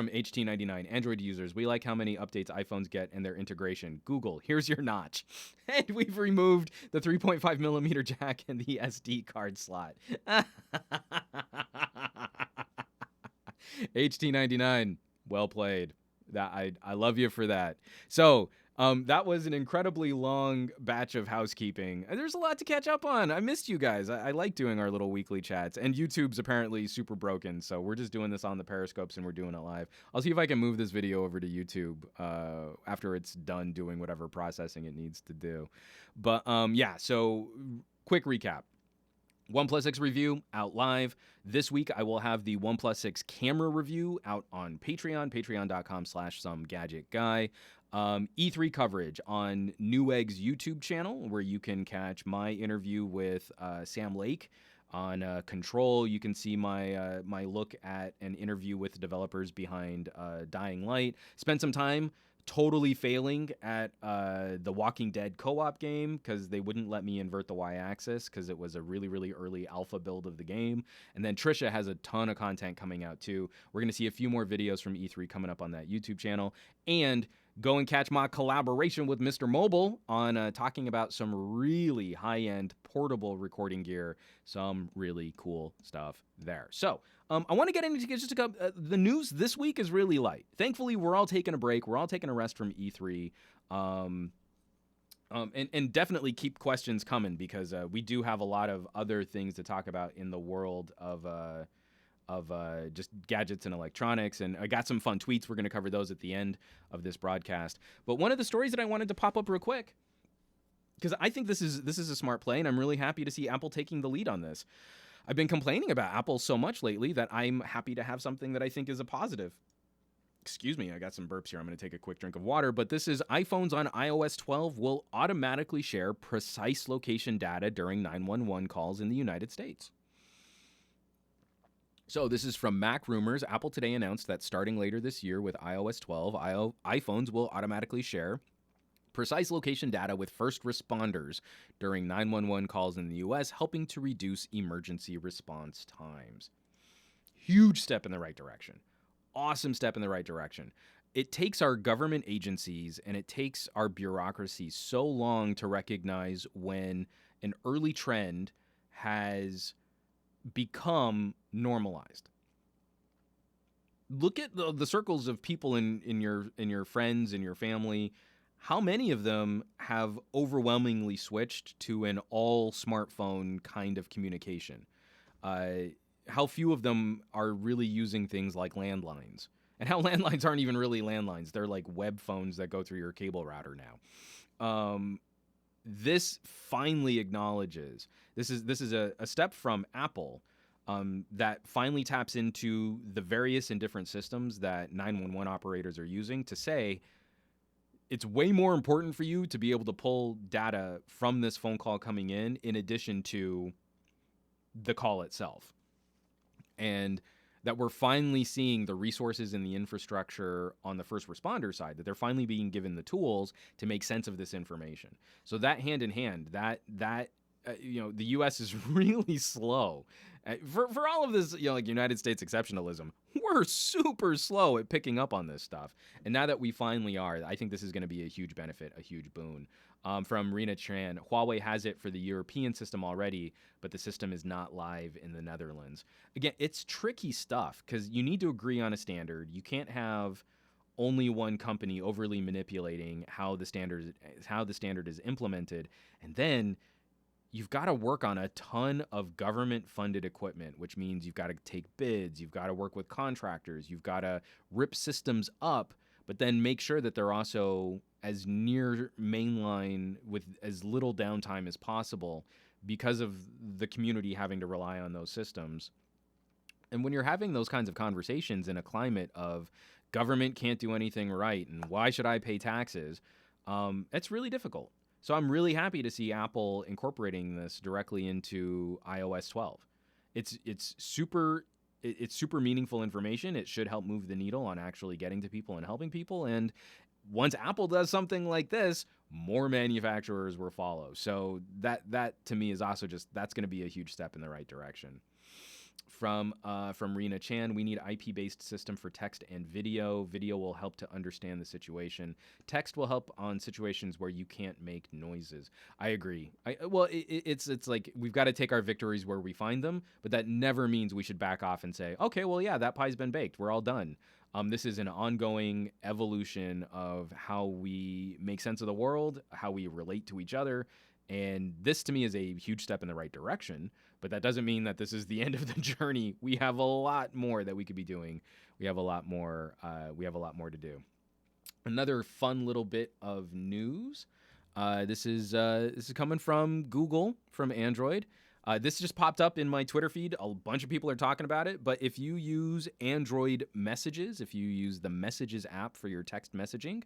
HT99, Android users, we like how many updates iPhones get and their integration. Google, here's your notch. And we've removed the 3.5 millimeter jack and the SD card slot. HT99, well played. That I love you for that. So that was an incredibly long batch of housekeeping. There's a lot to catch up on. I missed you guys. I like doing our little weekly chats. And YouTube's apparently super broken, so we're just doing this on the Periscopes and we're doing it live. I'll see if I can move this video over to YouTube after it's done doing whatever processing it needs to do. But yeah, so quick recap. OnePlus 6 review out live. This week, I will have the OnePlus 6 camera review out on Patreon, patreon.com/SomeGadgetGuy. E3 coverage on Newegg's YouTube channel, where you can catch my interview with Sam Lake on Control. You can see my my look at an interview with the developers behind Dying Light. Spent some time totally failing at the Walking Dead co-op game because they wouldn't let me invert the y-axis because it was a really, really early alpha build of the game. And then Trisha has a ton of content coming out too. We're going to see a few more videos from E3 coming up on that YouTube channel. And go and catch my collaboration with Mr. Mobile on talking about some really high-end portable recording gear. Some really cool stuff there. So I want to get into just the news this week is really light. Thankfully, we're all taking a break. We're all taking a rest from E3. And definitely keep questions coming because we do have a lot of other things to talk about in the world of just gadgets and electronics. And I got some fun tweets. We're going to cover those at the end of this broadcast. But one of the stories that I wanted to pop up real quick, because I think this is a smart play, and I'm really happy to see Apple taking the lead on this. I've been complaining about Apple so much lately that I'm happy to have something that I think is a positive. Excuse me, I got some burps here. I'm going to take a quick drink of water, but this is iPhones on iOS 12 will automatically share precise location data during 911 calls in the United States. So this is from Mac Rumors. Apple today announced that starting later this year with iOS 12, iPhones will automatically share precise location data with first responders during 911 calls in the US, helping to reduce emergency response times. Huge step in the right direction. Awesome step in the right direction. It takes our government agencies and it takes our bureaucracy so long to recognize when an early trend has become normalized. Look at the circles of people in your friends and your family. How many of them have overwhelmingly switched to an all smartphone kind of communication? How few of them are really using things like landlines, and how landlines aren't even really landlines. They're like web phones that go through your cable router now. This finally acknowledges, this is a step from Apple that finally taps into the various and different systems that 911 operators are using to say, it's way more important for you to be able to pull data from this phone call coming in addition to the call itself. And that we're finally seeing the resources and the infrastructure on the first responder side, that they're finally being given the tools to make sense of this information. So that hand in hand, that the U.S. is really slow for all of this, like United States exceptionalism. We're super slow at picking up on this stuff. And now that we finally are, I think this is going to be a huge benefit, a huge boon. From Rena Chan, Huawei has it for the European system already, but the system is not live in the Netherlands. Again, it's tricky stuff because you need to agree on a standard. You can't have only one company overly manipulating how the standard is implemented, and then you've got to work on a ton of government-funded equipment, which means you've got to take bids, you've got to work with contractors, you've got to rip systems up, but then make sure that they're also as near mainline with as little downtime as possible because of the community having to rely on those systems. And when you're having those kinds of conversations in a climate of government can't do anything right and why should I pay taxes, it's really difficult. So I'm really happy to see Apple incorporating this directly into iOS 12. It's super meaningful information. It should help move the needle on actually getting to people and helping people. And once Apple does something like this, more manufacturers will follow. So that to me is also that's going to be a huge step in the right direction. From Rena Chan, we need IP-based system for text and video. Video will help to understand the situation. Text will help on situations where you can't make noises. I agree. It's like we've got to take our victories where we find them, but that never means we should back off and say, okay, well, yeah, that pie's been baked. We're all done. This is an ongoing evolution of how we make sense of the world, how we relate to each other. And this, to me, is a huge step in the right direction. But that doesn't mean that this is the end of the journey. We have a lot more that we could be doing. We have a lot more. To do. Another fun little bit of news. This is coming from Google, from Android. This just popped up in my Twitter feed. A bunch of people are talking about it. But if you use Android Messages, if you use the Messages app for your text messaging,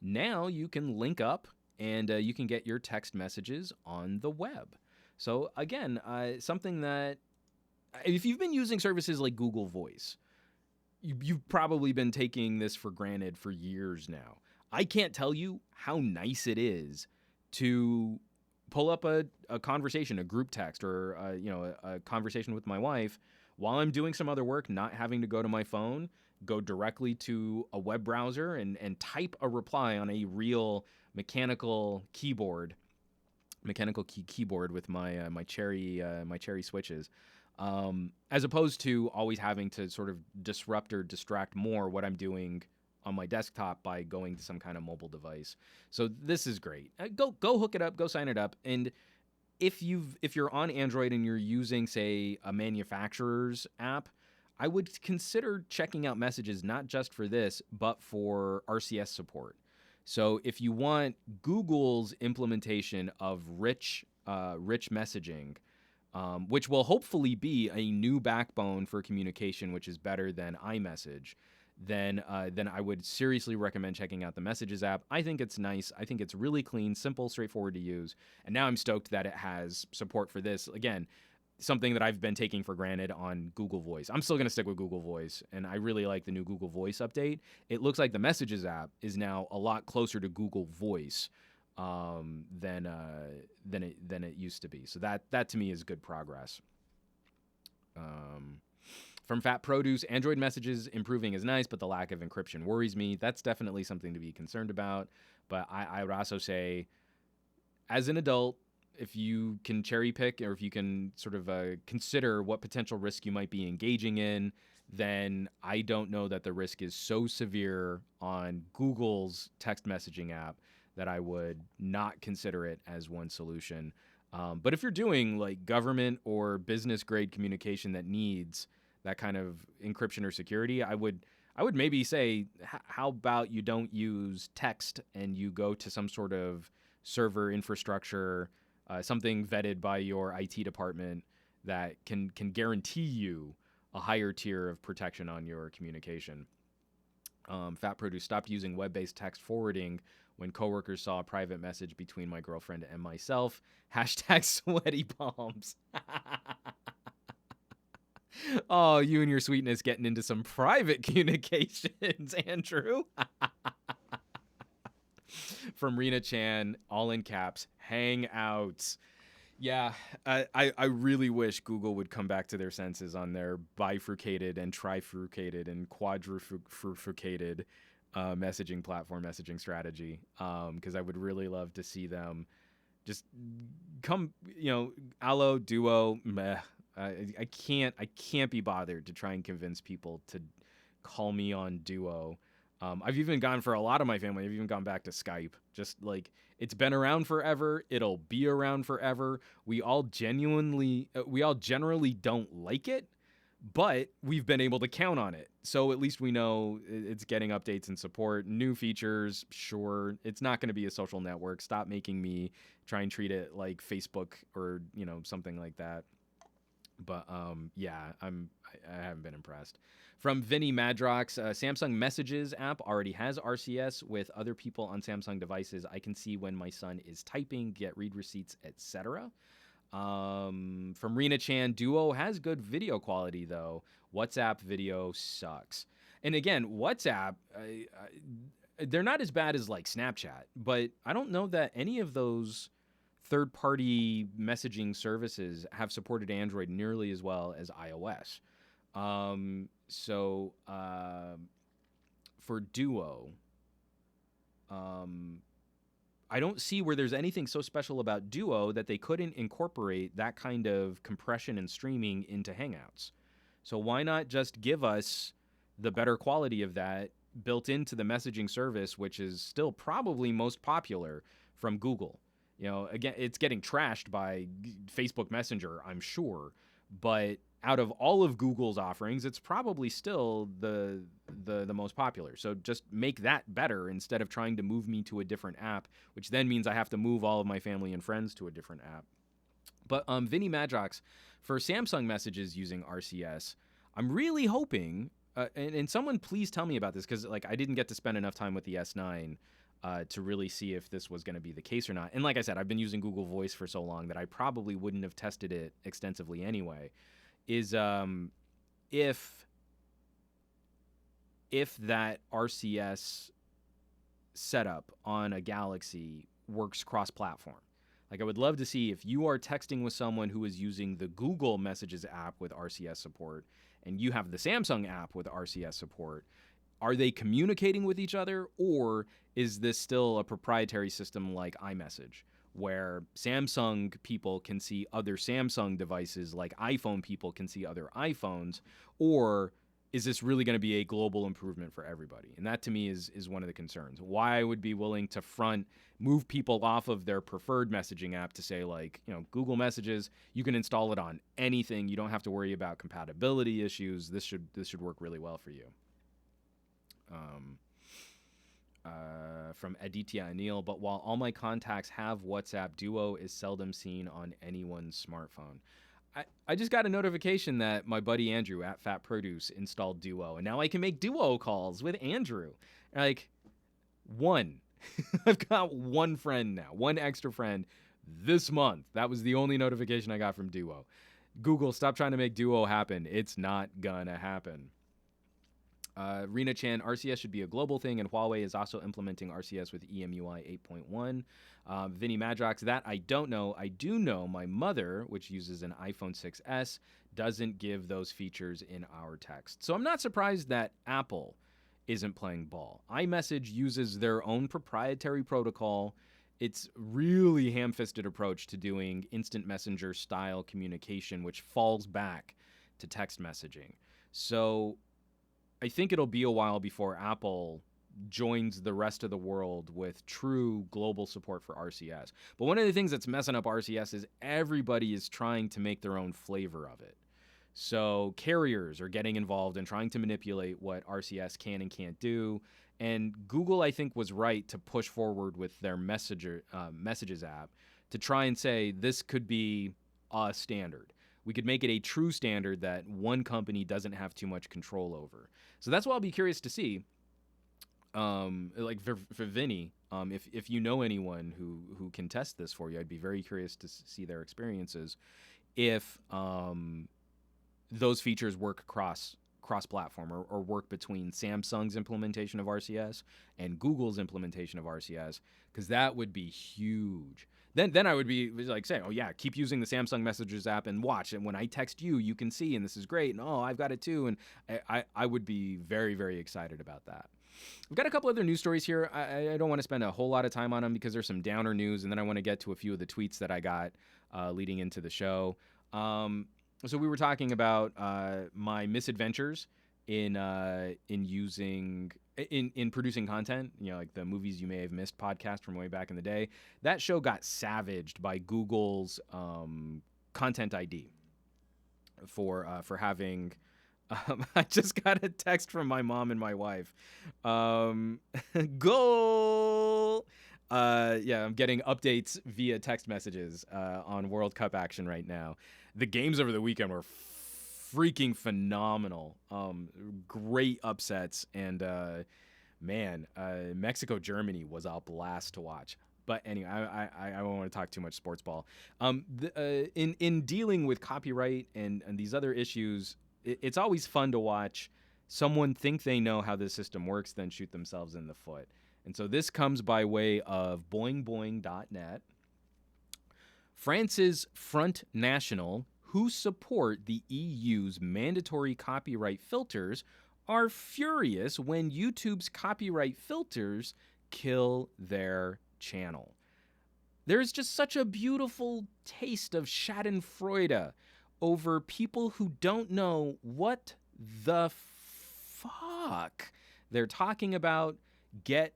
now you can link up and you can get your text messages on the web. So again, something that if you've been using services like Google Voice, you've probably been taking this for granted for years now. I can't tell you how nice it is to pull up a conversation, a group text, or a conversation with my wife while I'm doing some other work, not having to go to my phone, go directly to a web browser and type a reply on a real mechanical keyboard with my Cherry switches, as opposed to always having to sort of disrupt or distract more what I'm doing on my desktop by going to some kind of mobile device. So this is great. Go hook it up, go sign it up. And if you're on Android and you're using, say, a manufacturer's app, I would consider checking out Messages, not just for this, but for RCS support. So if you want Google's implementation of rich messaging, which will hopefully be a new backbone for communication, which is better than iMessage, then I would seriously recommend checking out the Messages app. I think it's nice. I think it's really clean, simple, straightforward to use. And now I'm stoked that it has support for this. Again, something that I've been taking for granted on Google Voice. I'm still going to stick with Google Voice, and I really like the new Google Voice update. It looks like the Messages app is now a lot closer to Google Voice than it used to be. So that to me is good progress. From Fat Produce, Android messages improving is nice, but the lack of encryption worries me. That's definitely something to be concerned about. But I would also say, as an adult, if you can cherry pick, or if you can sort of consider what potential risk you might be engaging in, then I don't know that the risk is so severe on Google's text messaging app that I would not consider it as one solution. But if you're doing like government or business grade communication that needs that kind of encryption or security, I would maybe say, how about you don't use text and you go to some sort of server infrastructure, something vetted by your IT department that can guarantee you a higher tier of protection on your communication. Fat Produce stopped using web-based text forwarding when coworkers saw a private message between my girlfriend and myself. Hashtag sweaty palms. Oh, you and your sweetness getting into some private communications, Andrew. From Rena Chan, all in caps, hangouts. Yeah, I really wish Google would come back to their senses on their bifurcated and trifurcated and quadrifurcated messaging platform, messaging strategy, because I would really love to see them just come, Allo, Duo, meh. I can't be bothered to try and convince people to call me on Duo. I've even gone, for a lot of my family, I've even gone back to Skype. Just like, it's been around forever. It'll be around forever. We all generally don't like it, but we've been able to count on it. So at least we know it's getting updates and support, new features. Sure, it's not going to be a social network. Stop making me try and treat it like Facebook or, something like that. But yeah, I haven't been impressed. From Vinny Madrox, Samsung Messages app already has RCS with other people on Samsung devices. I can see when my son is typing, get read receipts, etc. From Rena Chan, Duo has good video quality though. WhatsApp video sucks. And again, WhatsApp, they're not as bad as like Snapchat, but I don't know that any of those third-party messaging services have supported Android nearly as well as iOS. So for Duo, I don't see where there's anything so special about Duo that they couldn't incorporate that kind of compression and streaming into Hangouts. So why not just give us the better quality of that built into the messaging service, which is still probably most popular from Google? Again, it's getting trashed by Facebook Messenger, I'm sure, but out of all of Google's offerings, it's probably still the most popular. So just make that better instead of trying to move me to a different app, which then means I have to move all of my family and friends to a different app. But Vinny Madrox, for Samsung messages using RCS, I'm really hoping, and someone please tell me about this, because like I didn't get to spend enough time with the S9 to really see if this was going to be the case or not. And like I said, I've been using Google Voice for so long that I probably wouldn't have tested it extensively anyway. Is if that RCS setup on a Galaxy works cross-platform. Like, I would love to see if you are texting with someone who is using the Google Messages app with RCS support and you have the Samsung app with RCS support, are they communicating with each other, or is this still a proprietary system like iMessage, where Samsung people can see other Samsung devices like iPhone people can see other iPhones, or is this really going to be a global improvement for everybody? And that to me is one of the concerns. Why I would be willing to move people off of their preferred messaging app to say, like, Google Messages, you can install it on anything. You don't have to worry about compatibility issues. This should work really well for you. From Aditya Anil, but while all my contacts have WhatsApp, Duo is seldom seen on anyone's smartphone. I just got a notification that my buddy Andrew at Fat Produce installed Duo, and now I can make Duo calls with Andrew. Like, one. I've got one friend now, one extra friend this month. That was the only notification I got from Duo. Google, stop trying to make Duo happen. It's not gonna happen. Rena Chan, RCS should be a global thing, and Huawei is also implementing RCS with EMUI 8.1. Vinny Madrox, that I don't know. I do know my mother, which uses an iPhone 6S, doesn't give those features in our text. So I'm not surprised that Apple isn't playing ball. iMessage uses their own proprietary protocol. It's really ham-fisted approach to doing instant messenger style communication, which falls back to text messaging. So I think it'll be a while before Apple joins the rest of the world with true global support for RCS. But one of the things that's messing up RCS is everybody is trying to make their own flavor of it. So carriers are getting involved and trying to manipulate what RCS can and can't do. And Google, I think, was right to push forward with their Messages app to try and say this could be a standard. We could make it a true standard that one company doesn't have too much control over. So that's what I'll be curious to see. Like for Vinny, if you know anyone who can test this for you, I'd be very curious to see their experiences. If those features work cross-platform or work between Samsung's implementation of RCS and Google's implementation of RCS, because that would be huge. Then I would be like saying, oh yeah, keep using the Samsung Messages app and watch. And when I text you, you can see, and this is great. And oh, I've got it too. And I would be very, very excited about that. We've got a couple other news stories here. I don't want to spend a whole lot of time on them because there's some downer news. And then I want to get to a few of the tweets that I got leading into the show. So we were talking about my misadventures in producing content, like the Movies You May Have Missed podcast from way back in the day. That show got savaged by Google's Content ID for having. I just got a text from my mom and my wife. Goal. Yeah, I'm getting updates via text messages on World Cup action right now. The games over the weekend were freaking phenomenal. Great upsets, and Mexico Germany was a blast to watch. But anyway, I don't want to talk too much sports ball. In dealing with copyright and these other issues, it's always fun to watch someone think they know how the system works, then shoot themselves in the foot. And so this comes by way of boingboing.net. France's Front National, who support the EU's mandatory copyright filters, are furious when YouTube's copyright filters kill their channel. There's just such a beautiful taste of schadenfreude over people who don't know what the fuck they're talking about get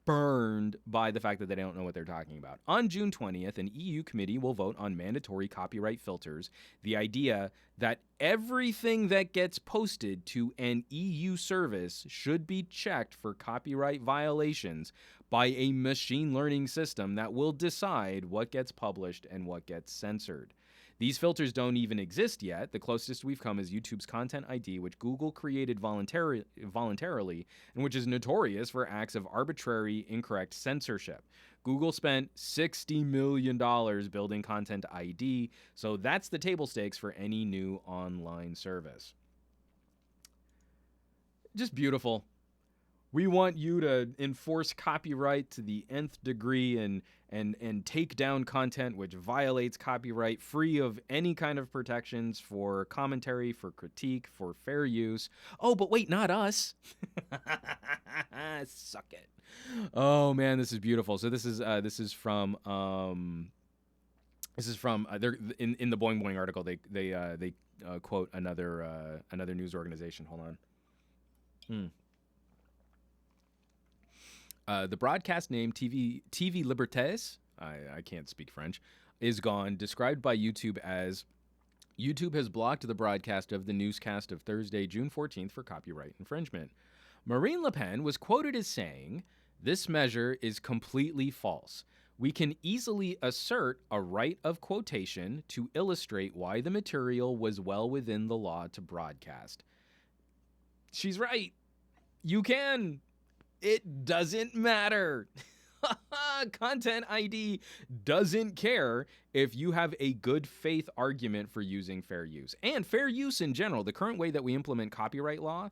burned by the fact that they don't know what they're talking about. On June 20th, an EU committee will vote on mandatory copyright filters, the idea that everything that gets posted to an EU service should be checked for copyright violations by a machine learning system that will decide what gets published and what gets censored. These filters don't even exist yet. The closest we've come is YouTube's Content ID, which Google created voluntarily and which is notorious for acts of arbitrary, incorrect censorship. Google spent $60 million building Content ID, so that's the table stakes for any new online service. Just beautiful. We want you to enforce copyright to the nth degree and take down content which violates copyright, free of any kind of protections for commentary, for critique, for fair use. Oh, but wait, not us. Suck it. Oh man, this is beautiful. So this is from they're in the Boing Boing article. They quote another news organization. Hold on. The broadcast name TV Libertés, I can't speak French, is gone, described by YouTube as, YouTube has blocked the broadcast of the newscast of Thursday, June 14th for copyright infringement. Marine Le Pen was quoted as saying, "This measure is completely false. We can easily assert a right of quotation to illustrate why the material was well within the law to broadcast. She's right. You can. It doesn't matter. Content ID doesn't care if you have a good faith argument for using fair use. And fair use in general, the current way that we implement copyright law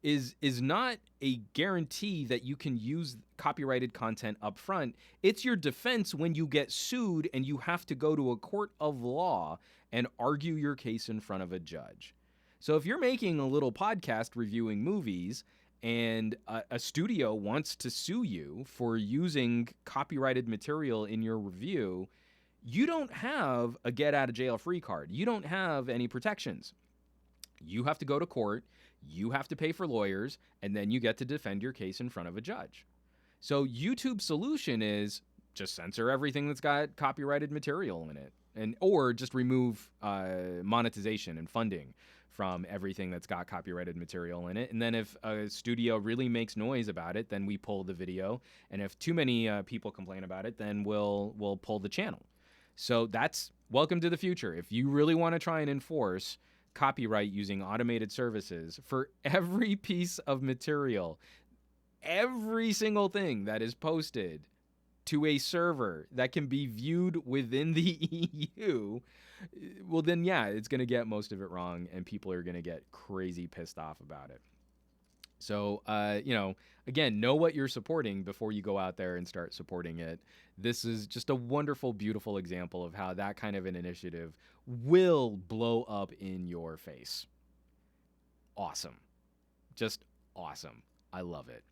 is not a guarantee that you can use copyrighted content up front. It's your defense when you get sued and you have to go to a court of law and argue your case in front of a judge. So if you're making a little podcast reviewing movies and a studio wants to sue you for using copyrighted material in your review, you don't have a get out of jail free card. You don't have any protections. You have to go to court, you have to pay for lawyers, and then you get to defend your case in front of a judge. So YouTube's solution is just censor everything that's got copyrighted material in it, or just remove monetization and funding from everything that's got copyrighted material in it. And then if a studio really makes noise about it, then we pull the video. And if too many people complain about it, then we'll pull the channel. So that's welcome to the future. If you really want to try and enforce copyright using automated services for every piece of material, every single thing that is posted to a server that can be viewed within the EU, well then yeah, it's going to get most of it wrong and people are going to get crazy pissed off about it. So, again, know what you're supporting before you go out there and start supporting it. This is just a wonderful, beautiful example of how that kind of an initiative will blow up in your face. Awesome. Just awesome. I love it.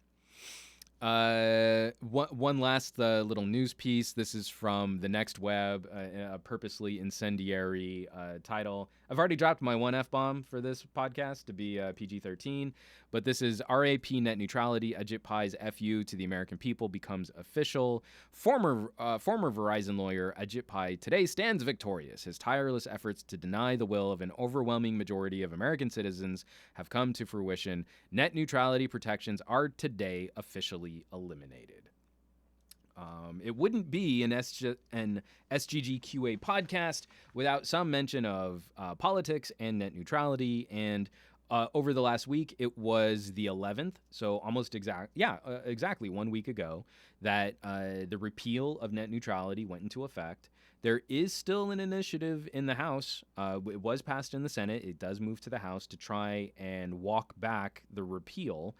One last little news piece. This is from The Next Web, a purposely incendiary title. I've already dropped my one F-bomb for this podcast to be PG-13, but this is RAP net neutrality. Ajit Pai's FU to the American people becomes official. Former Verizon lawyer Ajit Pai today stands victorious. His tireless efforts to deny the will of an overwhelming majority of American citizens have come to fruition. Net neutrality protections are today officially eliminated. It wouldn't be an SGGQA podcast without some mention of politics and net neutrality. And over the last week, it was the 11th, so almost exactly 1 week ago, that the repeal of net neutrality went into effect. There is still an initiative in the House. It was passed in the Senate. It does move to the House to try and walk back the repeal.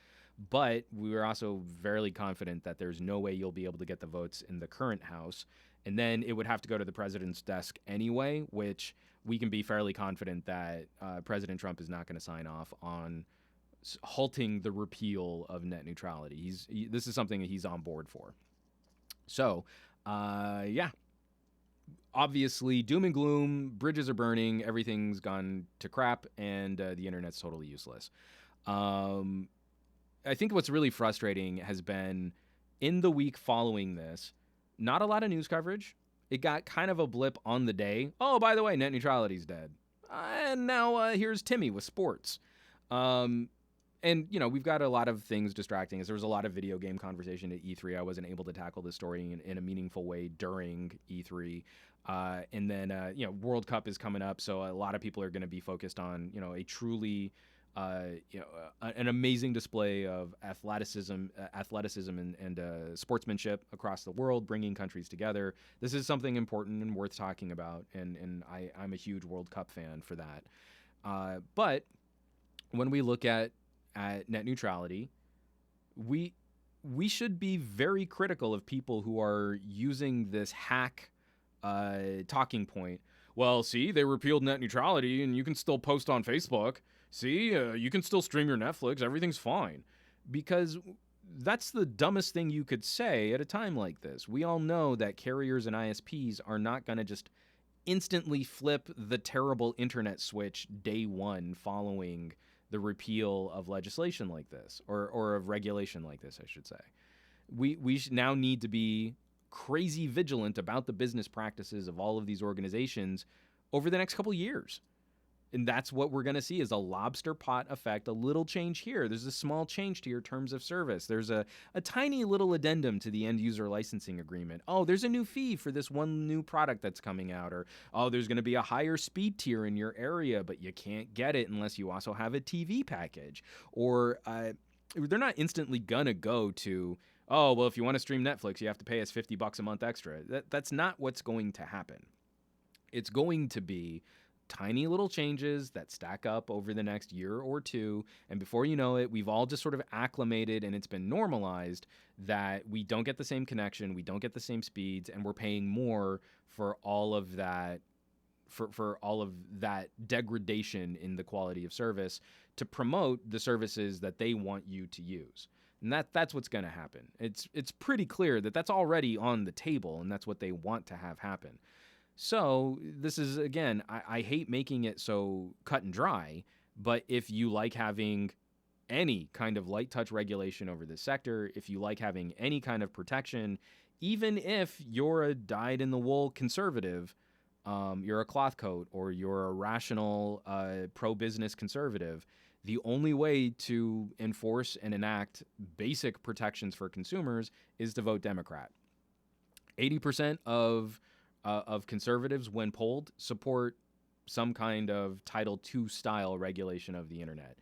But we were also fairly confident that there's no way you'll be able to get the votes in the current House. And then it would have to go to the president's desk anyway, which we can be fairly confident that President Trump is not going to sign off on halting the repeal of net neutrality. This is something that he's on board for. So, obviously, doom and gloom, bridges are burning, everything's gone to crap, and the internet's totally useless. I think what's really frustrating has been, in the week following this, not a lot of news coverage. It got kind of a blip on the day. Oh, by the way, net neutrality's dead. And now here's Timmy with sports. And, we've got a lot of things distracting us. There was a lot of video game conversation at E3. I wasn't able to tackle this story in a meaningful way during E3. And then, World Cup is coming up, so a lot of people are going to be focused on, a truly... an amazing display of athleticism and sportsmanship across the world, bringing countries together. This is something important and worth talking about, and I'm a huge World Cup fan for that. But when we look at net neutrality, we should be very critical of people who are using this hack talking point. Well, see, they repealed net neutrality, and you can still post on Facebook. See, you can still stream your Netflix. Everything's fine. Because that's the dumbest thing you could say at a time like this. We all know that carriers and ISPs are not going to just instantly flip the terrible internet switch day one following the repeal of legislation like this, or of regulation like this, I should say. We now need to be crazy vigilant about the business practices of all of these organizations over the next couple of years. And that's what we're going to see is a lobster pot effect, a little change here. There's a small change to your terms of service. There's a tiny little addendum to the end user licensing agreement. Oh, there's a new fee for this one new product that's coming out. Or, oh, there's going to be a higher speed tier in your area, but you can't get it unless you also have a TV package. Or they're not instantly going to go to, oh, well, if you want to stream Netflix, you have to pay us $50 a month extra. That's not what's going to happen. It's going to be tiny little changes that stack up over the next year or two. And before you know it, we've all just sort of acclimated and it's been normalized that we don't get the same connection, we don't get the same speeds, and we're paying more for all of that, for all of that degradation in the quality of service to promote the services that they want you to use. And that's what's going to happen. It's pretty clear that that's already on the table and that's what they want to have happen. So this is, again, I hate making it so cut and dry, but if you like having any kind of light touch regulation over this sector, if you like having any kind of protection, even if you're a dyed-in-the-wool conservative, you're a cloth coat, or you're a rational pro-business conservative, the only way to enforce and enact basic protections for consumers is to vote Democrat. 80% of conservatives, when polled, support some kind of Title II style regulation of the internet.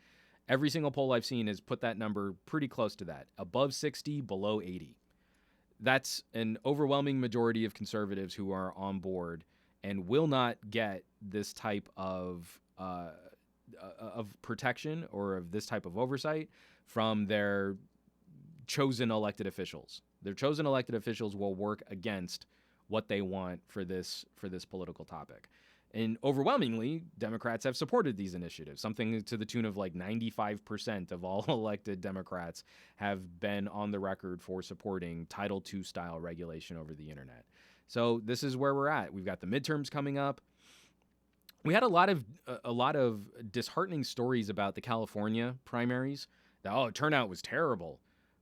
Every single poll I've seen has put that number pretty close to that, above 60, below 80. That's an overwhelming majority of conservatives who are on board and will not get this type of protection or of this type of oversight from their chosen elected officials. Their chosen elected officials will work against what they want for this political topic. And overwhelmingly, Democrats have supported these initiatives. Something to the tune of like 95% of all elected Democrats have been on the record for supporting Title II style regulation over the internet. So this is where we're at. We've got the midterms coming up. We had a lot of disheartening stories about the California primaries. That, turnout was terrible.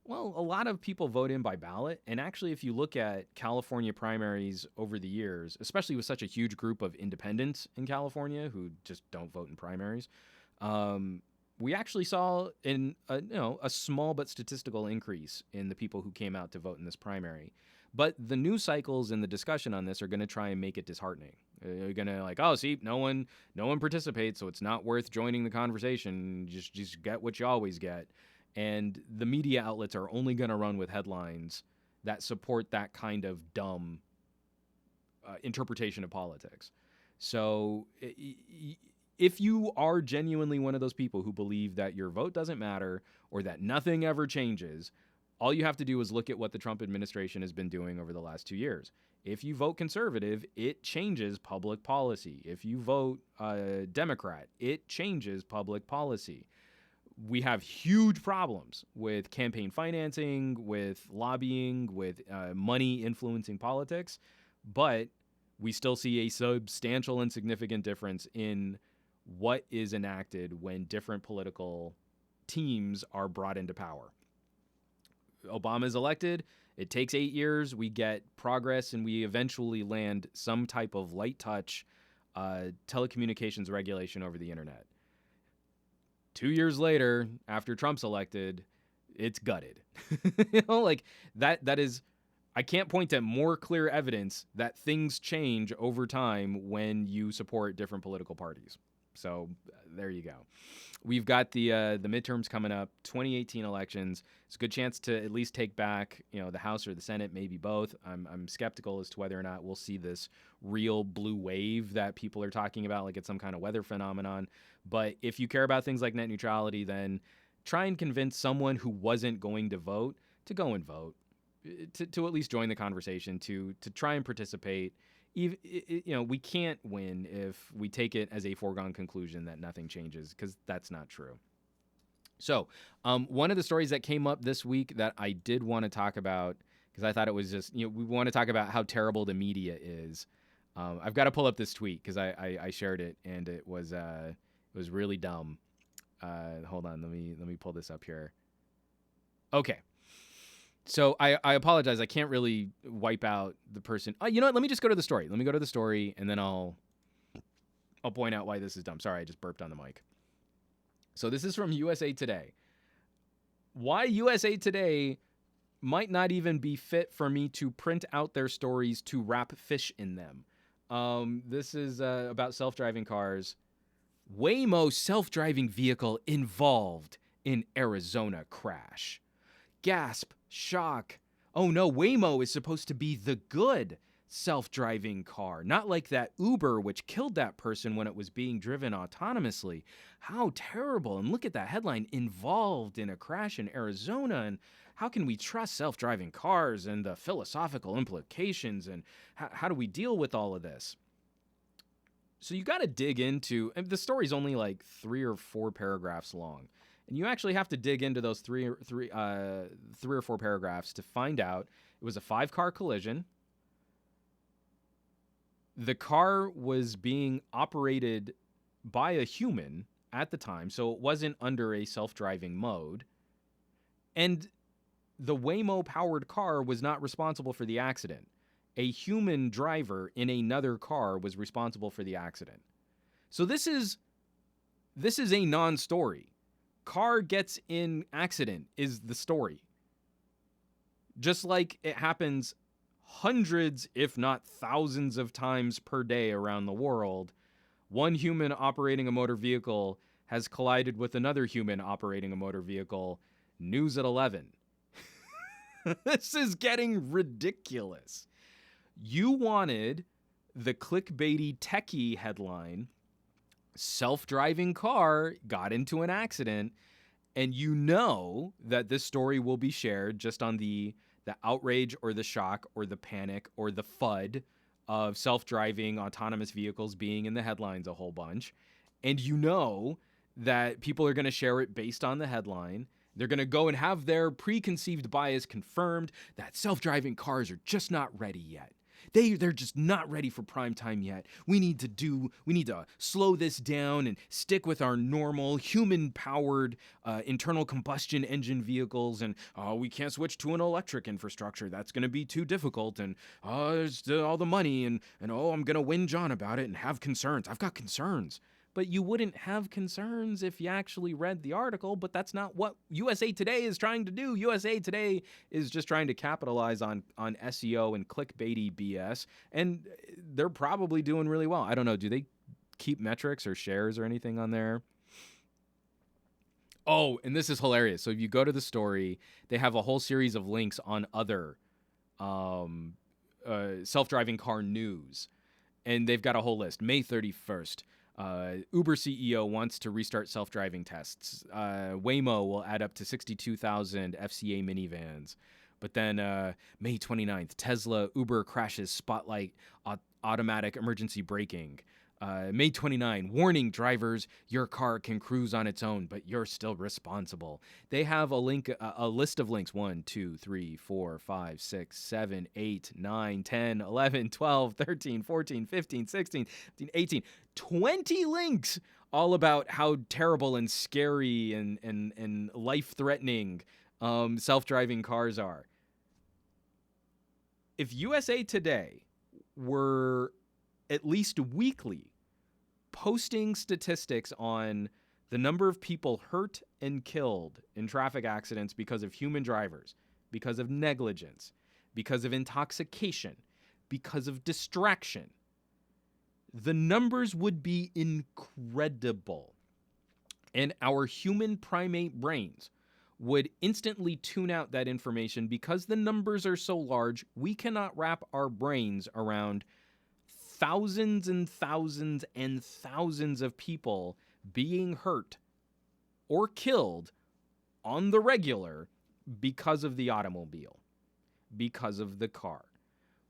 Well, a lot of people vote in by ballot. And actually, if you look at California primaries over the years, especially with such a huge group of independents in California who just don't vote in primaries, we actually saw a small but statistical increase in the people who came out to vote in this primary. But the news cycles and the discussion on this are going to try and make it disheartening. You're going to like, oh, see, no one participates, so it's not worth joining the conversation. Just get what you always get. And the media outlets are only going to run with headlines that support that kind of dumb interpretation of politics. So if you are genuinely one of those people who believe that your vote doesn't matter or that nothing ever changes, all you have to do is look at what the Trump administration has been doing over the last 2 years. If you vote conservative, it changes public policy. If you vote Democrat, it changes public policy. We have huge problems with campaign financing, with lobbying, with money influencing politics, but we still see a substantial and significant difference in what is enacted when different political teams are brought into power. Obama is elected. It takes 8 years. We get progress, and we eventually land some type of light touch telecommunications regulation over the internet. 2 years later, after Trump's elected, it's gutted. That is, I can't point to more clear evidence that things change over time when you support different political parties. So there you go. We've got the midterms coming up, 2018 elections. It's a good chance to at least take back, the House or the Senate, maybe both. I'm skeptical as to whether or not we'll see this real blue wave that people are talking about, like it's some kind of weather phenomenon. But if you care about things like net neutrality, then try and convince someone who wasn't going to vote to go and vote, to at least join the conversation, to try and participate. We can't win if we take it as a foregone conclusion that nothing changes, because that's not true. So one of the stories that came up this week that I did want to talk about, because I thought it was just, we want to talk about how terrible the media is. I've got to pull up this tweet because I shared it and it was really dumb. Hold on, let me pull this up here. Okay. So I apologize. I can't really wipe out the person. You know what? Let me just go to the story. Let me go to the story, and then I'll I'll point out why this is dumb. Sorry, I just burped on the mic. So this is from USA Today. Why USA Today might not even be fit for me to print out their stories to wrap fish in them. This is about self-driving cars. Waymo self-driving vehicle involved in Arizona crash. Gasp, shock. Oh no, Waymo is supposed to be the good self-driving car, not like that Uber which killed that person when it was being driven autonomously. How terrible. And look at that headline, involved in a crash in Arizona. And how can we trust self-driving cars and the philosophical implications, and how do we deal with all of this? So you got to dig into, and the story's only like 3 or 4 paragraphs long, and you actually have to dig into those three or four paragraphs to find out it was a 5-car collision. The car was being operated by a human at the time, so it wasn't under a self-driving mode. And the Waymo-powered car was not responsible for the accident. A human driver in another car was responsible for the accident. So this is a non-story. Car gets in accident is the story. Just like it happens hundreds, if not thousands of times per day around the world, one human operating a motor vehicle has collided with another human operating a motor vehicle. News at 11. This is getting ridiculous. You wanted the clickbaity techie headline, self-driving car got into an accident, and you know that this story will be shared just on the outrage or the shock or the panic or the FUD of self-driving autonomous vehicles being in the headlines a whole bunch. And you know that people are going to share it based on the headline. They're going to go and have their preconceived bias confirmed that self-driving cars are just not ready yet. They're just not ready for prime time yet. We need to slow this down and stick with our normal human-powered internal combustion engine vehicles, and we can't switch to an electric infrastructure. That's going to be too difficult, and there's all the money, and I'm going to whinge on about it and have concerns. I've got concerns. But you wouldn't have concerns if you actually read the article, but that's not what USA Today is trying to do. USA Today is just trying to capitalize on SEO and clickbaity BS, and they're probably doing really well. I don't know. Do they keep metrics or shares or anything on there? Oh, and this is hilarious. So if you go to the story, they have a whole series of links on other self-driving car news, and they've got a whole list. May 31st. Uber CEO wants to restart self-driving tests. Waymo will add up to 62,000 FCA minivans. But then May 29th, Tesla, Uber crashes spotlight automatic emergency braking. May 29, warning drivers, your car can cruise on its own, but you're still responsible. They have a list of links, 1, 2, 3, 4, 5, 6, 7, 8, 9, 10, 11, 12, 13, 14, 15, 16, 17, 18, 20 links all about how terrible and scary and life-threatening self-driving cars are. If USA Today were at least weekly posting statistics on the number of people hurt and killed in traffic accidents because of human drivers, because of negligence, because of intoxication, because of distraction, the numbers would be incredible. And our human primate brains would instantly tune out that information because the numbers are so large, we cannot wrap our brains around thousands and thousands and thousands of people being hurt or killed on the regular because of the automobile, because of the car.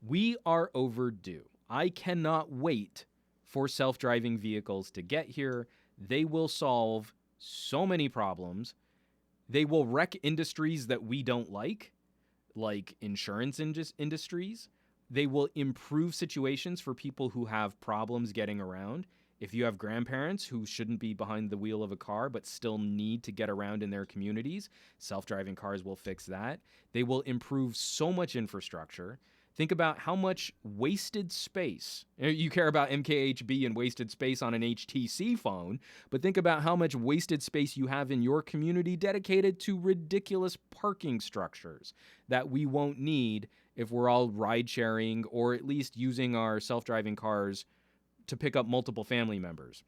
We are overdue. I cannot wait for self-driving vehicles to get here. They will solve so many problems. They will wreck industries that we don't like insurance industries. They will improve situations for people who have problems getting around. If you have grandparents who shouldn't be behind the wheel of a car but still need to get around in their communities, self-driving cars will fix that. They will improve so much infrastructure. Think about how much wasted space. You care about MKHB and wasted space on an HTC phone, but think about how much wasted space you have in your community dedicated to ridiculous parking structures that we won't need if we're all ride sharing or at least using our self-driving cars to pick up multiple family members.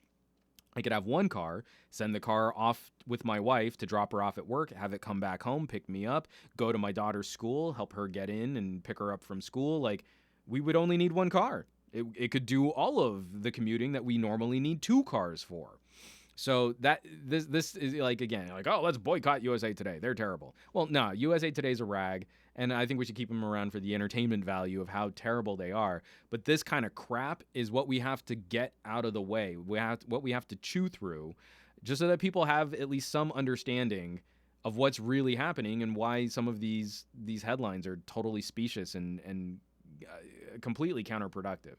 I could have one car, send the car off with my wife to drop her off at work, have it come back home, pick me up, go to my daughter's school, help her get in and pick her up from school. Like, we would only need one car. It could do all of the commuting that we normally need 2 cars for. So that this is like, again, like, oh, let's boycott USA Today. They're terrible. Well, no, USA Today's a rag, and I think we should keep them around for the entertainment value of how terrible they are. But this kind of crap is what we have to get out of the way. What we have to chew through, just so that people have at least some understanding of what's really happening and why some of these headlines are totally specious and completely counterproductive.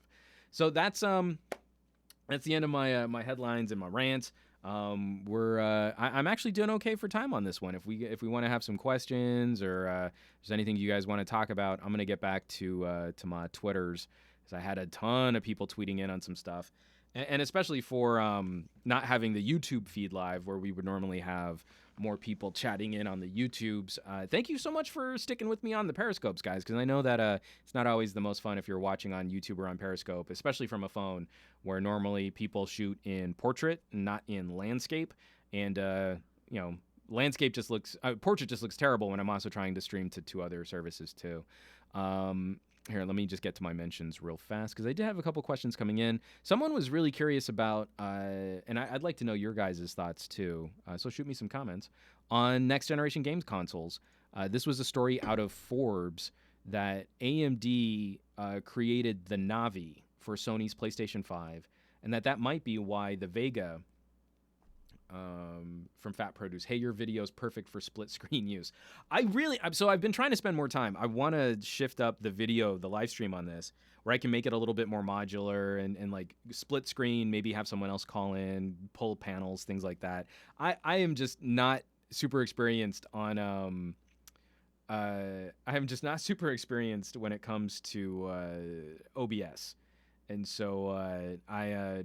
So that's the end of my headlines and my rants. I'm actually doing okay for time on this one. If we want to have some questions or if there's anything you guys want to talk about, I'm gonna get back to my Twitters, because I had a ton of people tweeting in on some stuff, and especially for not having the YouTube feed live where we would normally have more people chatting in on the YouTubes. Thank you so much for sticking with me on the Periscopes, guys, because I know that it's not always the most fun if you're watching on YouTube or on Periscope, especially from a phone, where normally people shoot in portrait, not in landscape. And, landscape just looks, portrait just looks terrible when I'm also trying to stream to 2 other services too. Here, let me just get to my mentions real fast, because I did have a couple questions coming in. Someone was really curious about, and I'd like to know your guys' thoughts too, so shoot me some comments, on next-generation games consoles. This was a story out of Forbes that AMD created the Navi for Sony's PlayStation 5, and that might be why the Vega from Fat Produce, hey, your video's perfect for split screen use. I've been trying to spend more time. I want to shift up the video, the live stream on this, where I can make it a little bit more modular and like split screen, maybe have someone else call in, pull panels, things like that. I am just not super experienced on I am just not super experienced when it comes to OBS. And so I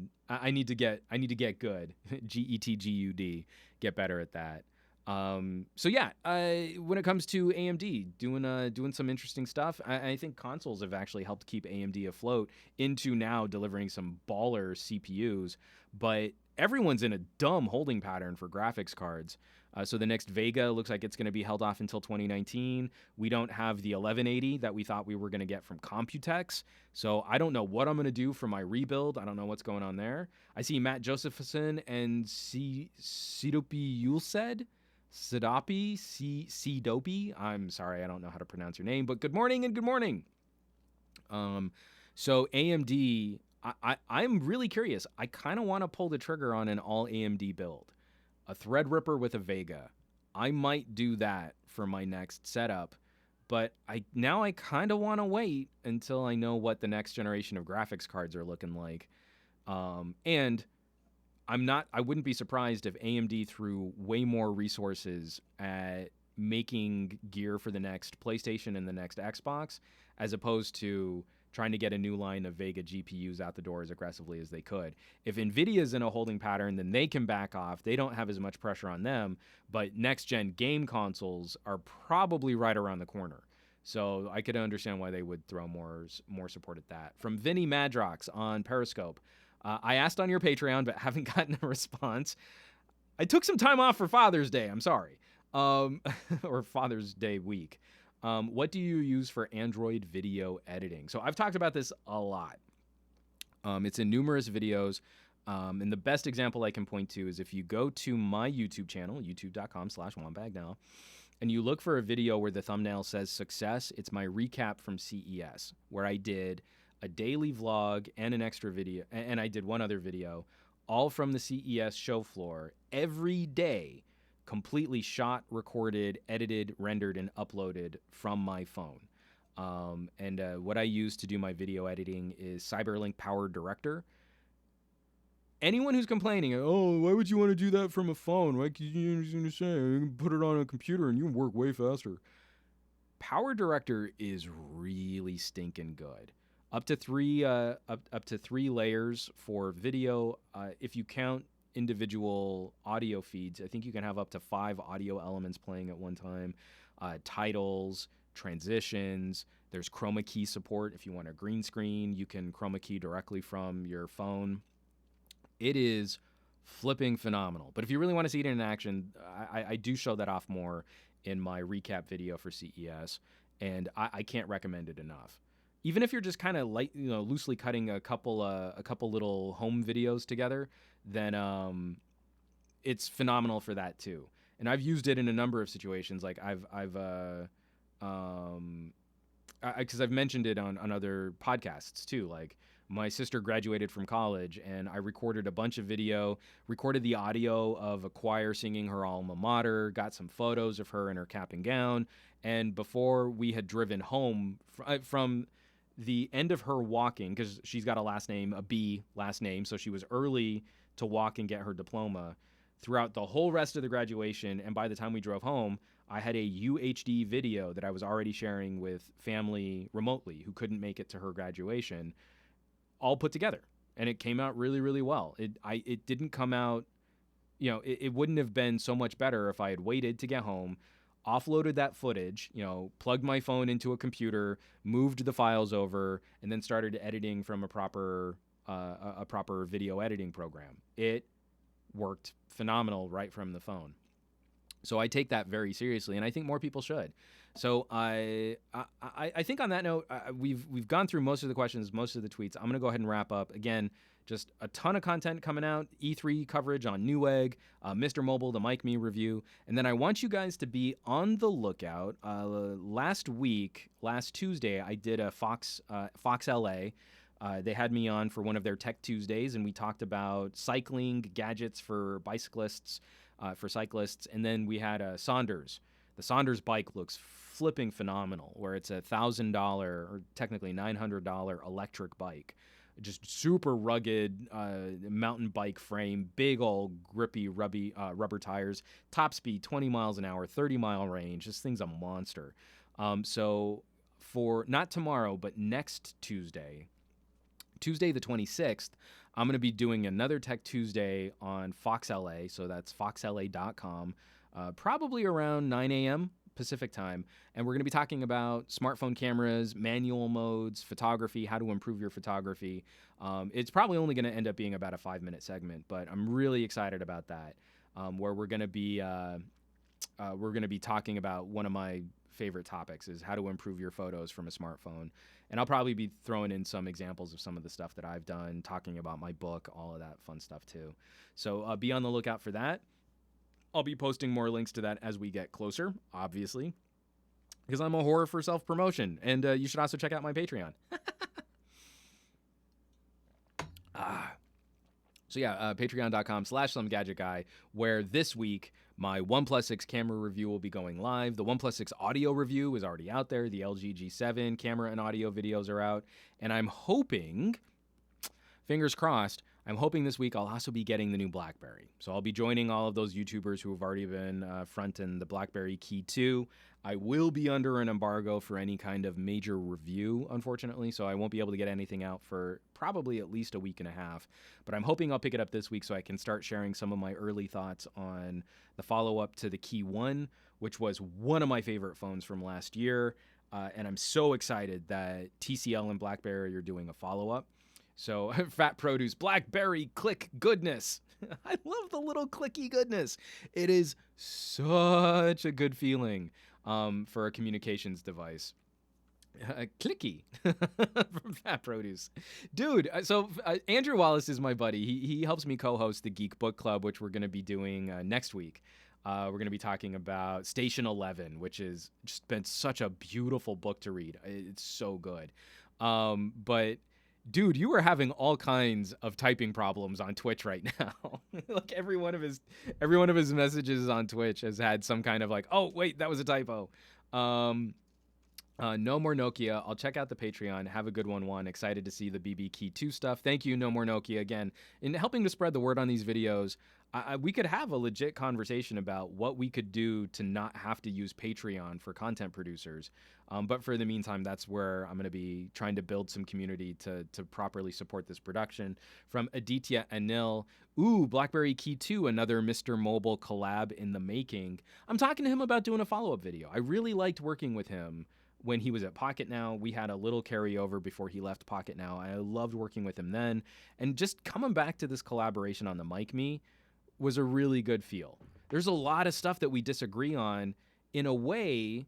need to get good. GETGUD, get better at that. So yeah, when it comes to AMD doing some interesting stuff, I think consoles have actually helped keep AMD afloat into now delivering some baller CPUs. But everyone's in a dumb holding pattern for graphics cards. So the next Vega looks like it's going to be held off until 2019. We don't have the 1180 that we thought we were going to get from Computex. So I don't know what I'm going to do for my rebuild. I don't know what's going on there. I see Matt Josephson and Sidopi Yulsed. Sidopi. I'm sorry, I don't know how to pronounce your name, but good morning and good morning. So AMD, I'm really curious. I kind of want to pull the trigger on an all AMD build. A Threadripper with a Vega. I might do that for my next setup, but I kind of want to wait until I know what the next generation of graphics cards are looking like. And I wouldn't be surprised if AMD threw way more resources at making gear for the next PlayStation and the next Xbox, as opposed to trying to get a new line of Vega GPUs out the door as aggressively as they could. If NVIDIA's in a holding pattern, then they can back off. They don't have as much pressure on them, but next-gen game consoles are probably right around the corner. So I could understand why they would throw more support at that. From Vinny Madrox on Periscope, I asked on your Patreon, but haven't gotten a response. I took some time off for Father's Day. I'm sorry. Or Father's Day week. What do you use for Android video editing? So I've talked about this a lot. It's in numerous videos. And the best example I can point to is if you go to my YouTube channel, youtube.com/wombagnell, and you look for a video where the thumbnail says success, it's my recap from CES, where I did a daily vlog and an extra video, and I did one other video, all from the CES show floor every day, completely shot, recorded, edited, rendered, and uploaded from my phone. What I use to do my video editing is Cyberlink Power Director. Anyone who's complaining, oh, why would you want to do that from a phone? Why could you can put it on a computer and you can work way faster? Power Director is really stinking good. Up to three layers for video. If you count individual audio feeds, I think you can have up to 5 audio elements playing at one time. Titles, transitions. There's chroma key support. If you want a green screen, you can chroma key directly from your phone. It is flipping phenomenal. But if you really want to see it in action, I do show that off more in my recap video for CES, and I can't recommend it enough. Even if you're just kind of loosely cutting a couple little home videos together, then it's phenomenal for that too. And I've used it in a number of situations. Like because I've mentioned it on other podcasts too. Like my sister graduated from college, and I recorded a bunch of video, recorded the audio of a choir singing her alma mater, got some photos of her in her cap and gown, and before we had driven home from the end of her walking, because she's got a B last name, so she was early to walk and get her diploma throughout the whole rest of the graduation. And by the time we drove home, I had a UHD video that I was already sharing with family remotely who couldn't make it to her graduation, all put together. And it came out really, really well. It didn't come out, it wouldn't have been so much better if I had waited to get home, offloaded that footage, plugged my phone into a computer, moved the files over, and then started editing from a proper video editing program. It worked phenomenal right from the phone. So I take that very seriously, and I think more people should. So I think on that note, we've gone through most of the questions, most of the tweets. I'm going to go ahead and wrap up. Again, just a ton of content coming out, E3 coverage on Newegg, Mr. Mobile, the MicMe review. And then I want you guys to be on the lookout. Last Tuesday, I did a Fox LA. They had me on for one of their Tech Tuesdays, and we talked about cycling, gadgets for bicyclists, for cyclists. And then we had Saunders. The Saunders bike looks flipping phenomenal, where it's $1,000 or technically $900 electric bike. Just super rugged mountain bike frame, big old grippy rubber tires, top speed 20 miles an hour, 30-mile range. This thing's a monster. So for not tomorrow, but next Tuesday the 26th, I'm going to be doing another Tech Tuesday on Fox LA. So that's foxla.com, probably around 9 a.m. Pacific time. And we're going to be talking about smartphone cameras, manual modes, photography, how to improve your photography. It's probably only going to end up being about a 5-minute segment, but I'm really excited about that, where we're going to be talking about one of my favorite topics is how to improve your photos from a smartphone. And I'll probably be throwing in some examples of some of the stuff that I've done, talking about my book, all of that fun stuff too. So be on the lookout for that. I'll be posting more links to that as we get closer, obviously, because I'm a whore for self-promotion. And you should also check out my Patreon. So yeah, patreon.com/SomeGadgetGuy, where this week my OnePlus 6 camera review will be going live. The OnePlus 6 audio review is already out there. The LG G7 camera and audio videos are out. And I'm hoping, fingers crossed, I'm hoping this week I'll also be getting the new BlackBerry. So I'll be joining all of those YouTubers who have already been fronting the BlackBerry Key 2. I will be under an embargo for any kind of major review, unfortunately, so I won't be able to get anything out for probably at least a week and a half. But I'm hoping I'll pick it up this week so I can start sharing some of my early thoughts on the follow-up to the Key 1, which was one of my favorite phones from last year. And I'm so excited that TCL and BlackBerry are doing a follow-up. So, Fat Produce, BlackBerry click goodness. I love the little clicky goodness. It is such a good feeling for a communications device. Clicky from Fat Produce. Dude, so Andrew Wallace is my buddy. He helps me co-host the Geek Book Club, which we're going to be doing next week. We're going to be talking about Station 11, which has just been such a beautiful book to read. It's so good. But dude, you are having all kinds of typing problems on Twitch right now. Like every one of his messages on Twitch has had some kind of like, oh wait, that was a typo. No More Nokia. I'll check out the Patreon. Have a good one, Juan. Excited to see the BB Key 2 stuff. Thank you, No More Nokia, again, in helping to spread the word on these videos. we could have a legit conversation about what we could do to not have to use Patreon for content producers. But for the meantime, that's where I'm going to be trying to build some community to properly support this production. From Aditya Anil, ooh, BlackBerry Key 2, another Mr. Mobile collab in the making. I'm talking to him about doing a follow-up video. I really liked working with him when he was at Pocket Now. We had a little carryover before he left Pocket Now. I loved working with him then. And just coming back to this collaboration on the MicMe was a really good feel. There's a lot of stuff that we disagree on in a way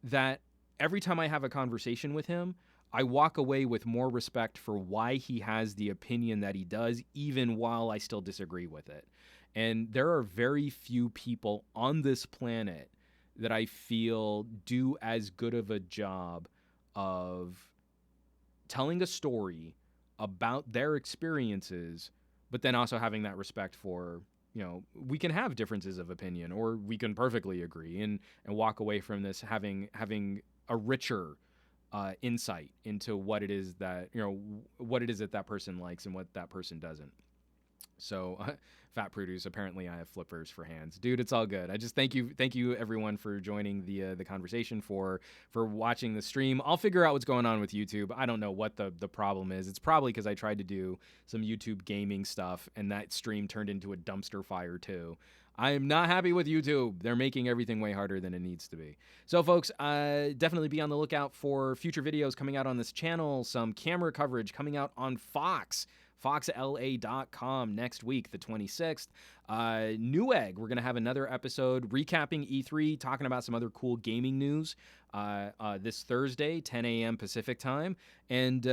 that every time I have a conversation with him, I walk away with more respect for why he has the opinion that he does, even while I still disagree with it. And there are very few people on this planet that I feel do as good of a job of telling a story about their experiences, but then also having that respect for, you know, we can have differences of opinion, or we can perfectly agree and walk away from this having a richer insight into what it is that, you know, what it is that person likes and what that person doesn't. So, Fat Produce, apparently I have flippers for hands. Dude, it's all good. I just thank you everyone for joining the conversation, for watching the stream. I'll figure out what's going on with YouTube. I don't know what the problem is. It's probably because I tried to do some YouTube gaming stuff and that stream turned into a dumpster fire too. I am not happy with YouTube. They're making everything way harder than it needs to be. So, folks, definitely be on the lookout for future videos coming out on this channel, some camera coverage coming out on Fox. FoxLA.com next week, the 26th. Newegg, we're going to have another episode recapping E3, talking about some other cool gaming news this Thursday, 10 a.m. Pacific time. And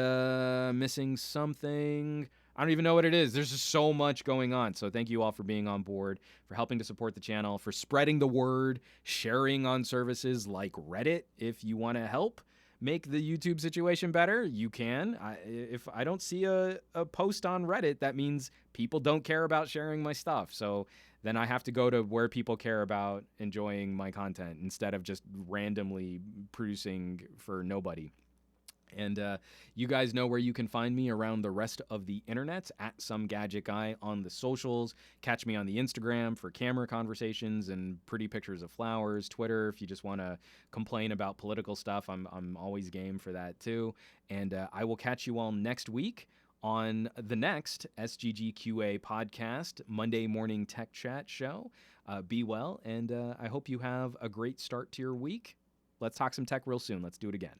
missing something. I don't even know what it is. There's just so much going on. So thank you all for being on board, for helping to support the channel, for spreading the word, sharing on services like Reddit. If you want to help make the YouTube situation better, you can. If I don't see a post on Reddit, that means people don't care about sharing my stuff. So then I have to go to where people care about enjoying my content instead of just randomly producing for nobody. And you guys know where you can find me around the rest of the internet, at SomeGadgetGuy on the socials. Catch me on the Instagram for camera conversations and pretty pictures of flowers. Twitter, if you just want to complain about political stuff, I'm always game for that too. And I will catch you all next week on the next SGGQA podcast, Monday Morning Tech Chat show. Be well, and I hope you have a great start to your week. Let's talk some tech real soon. Let's do it again.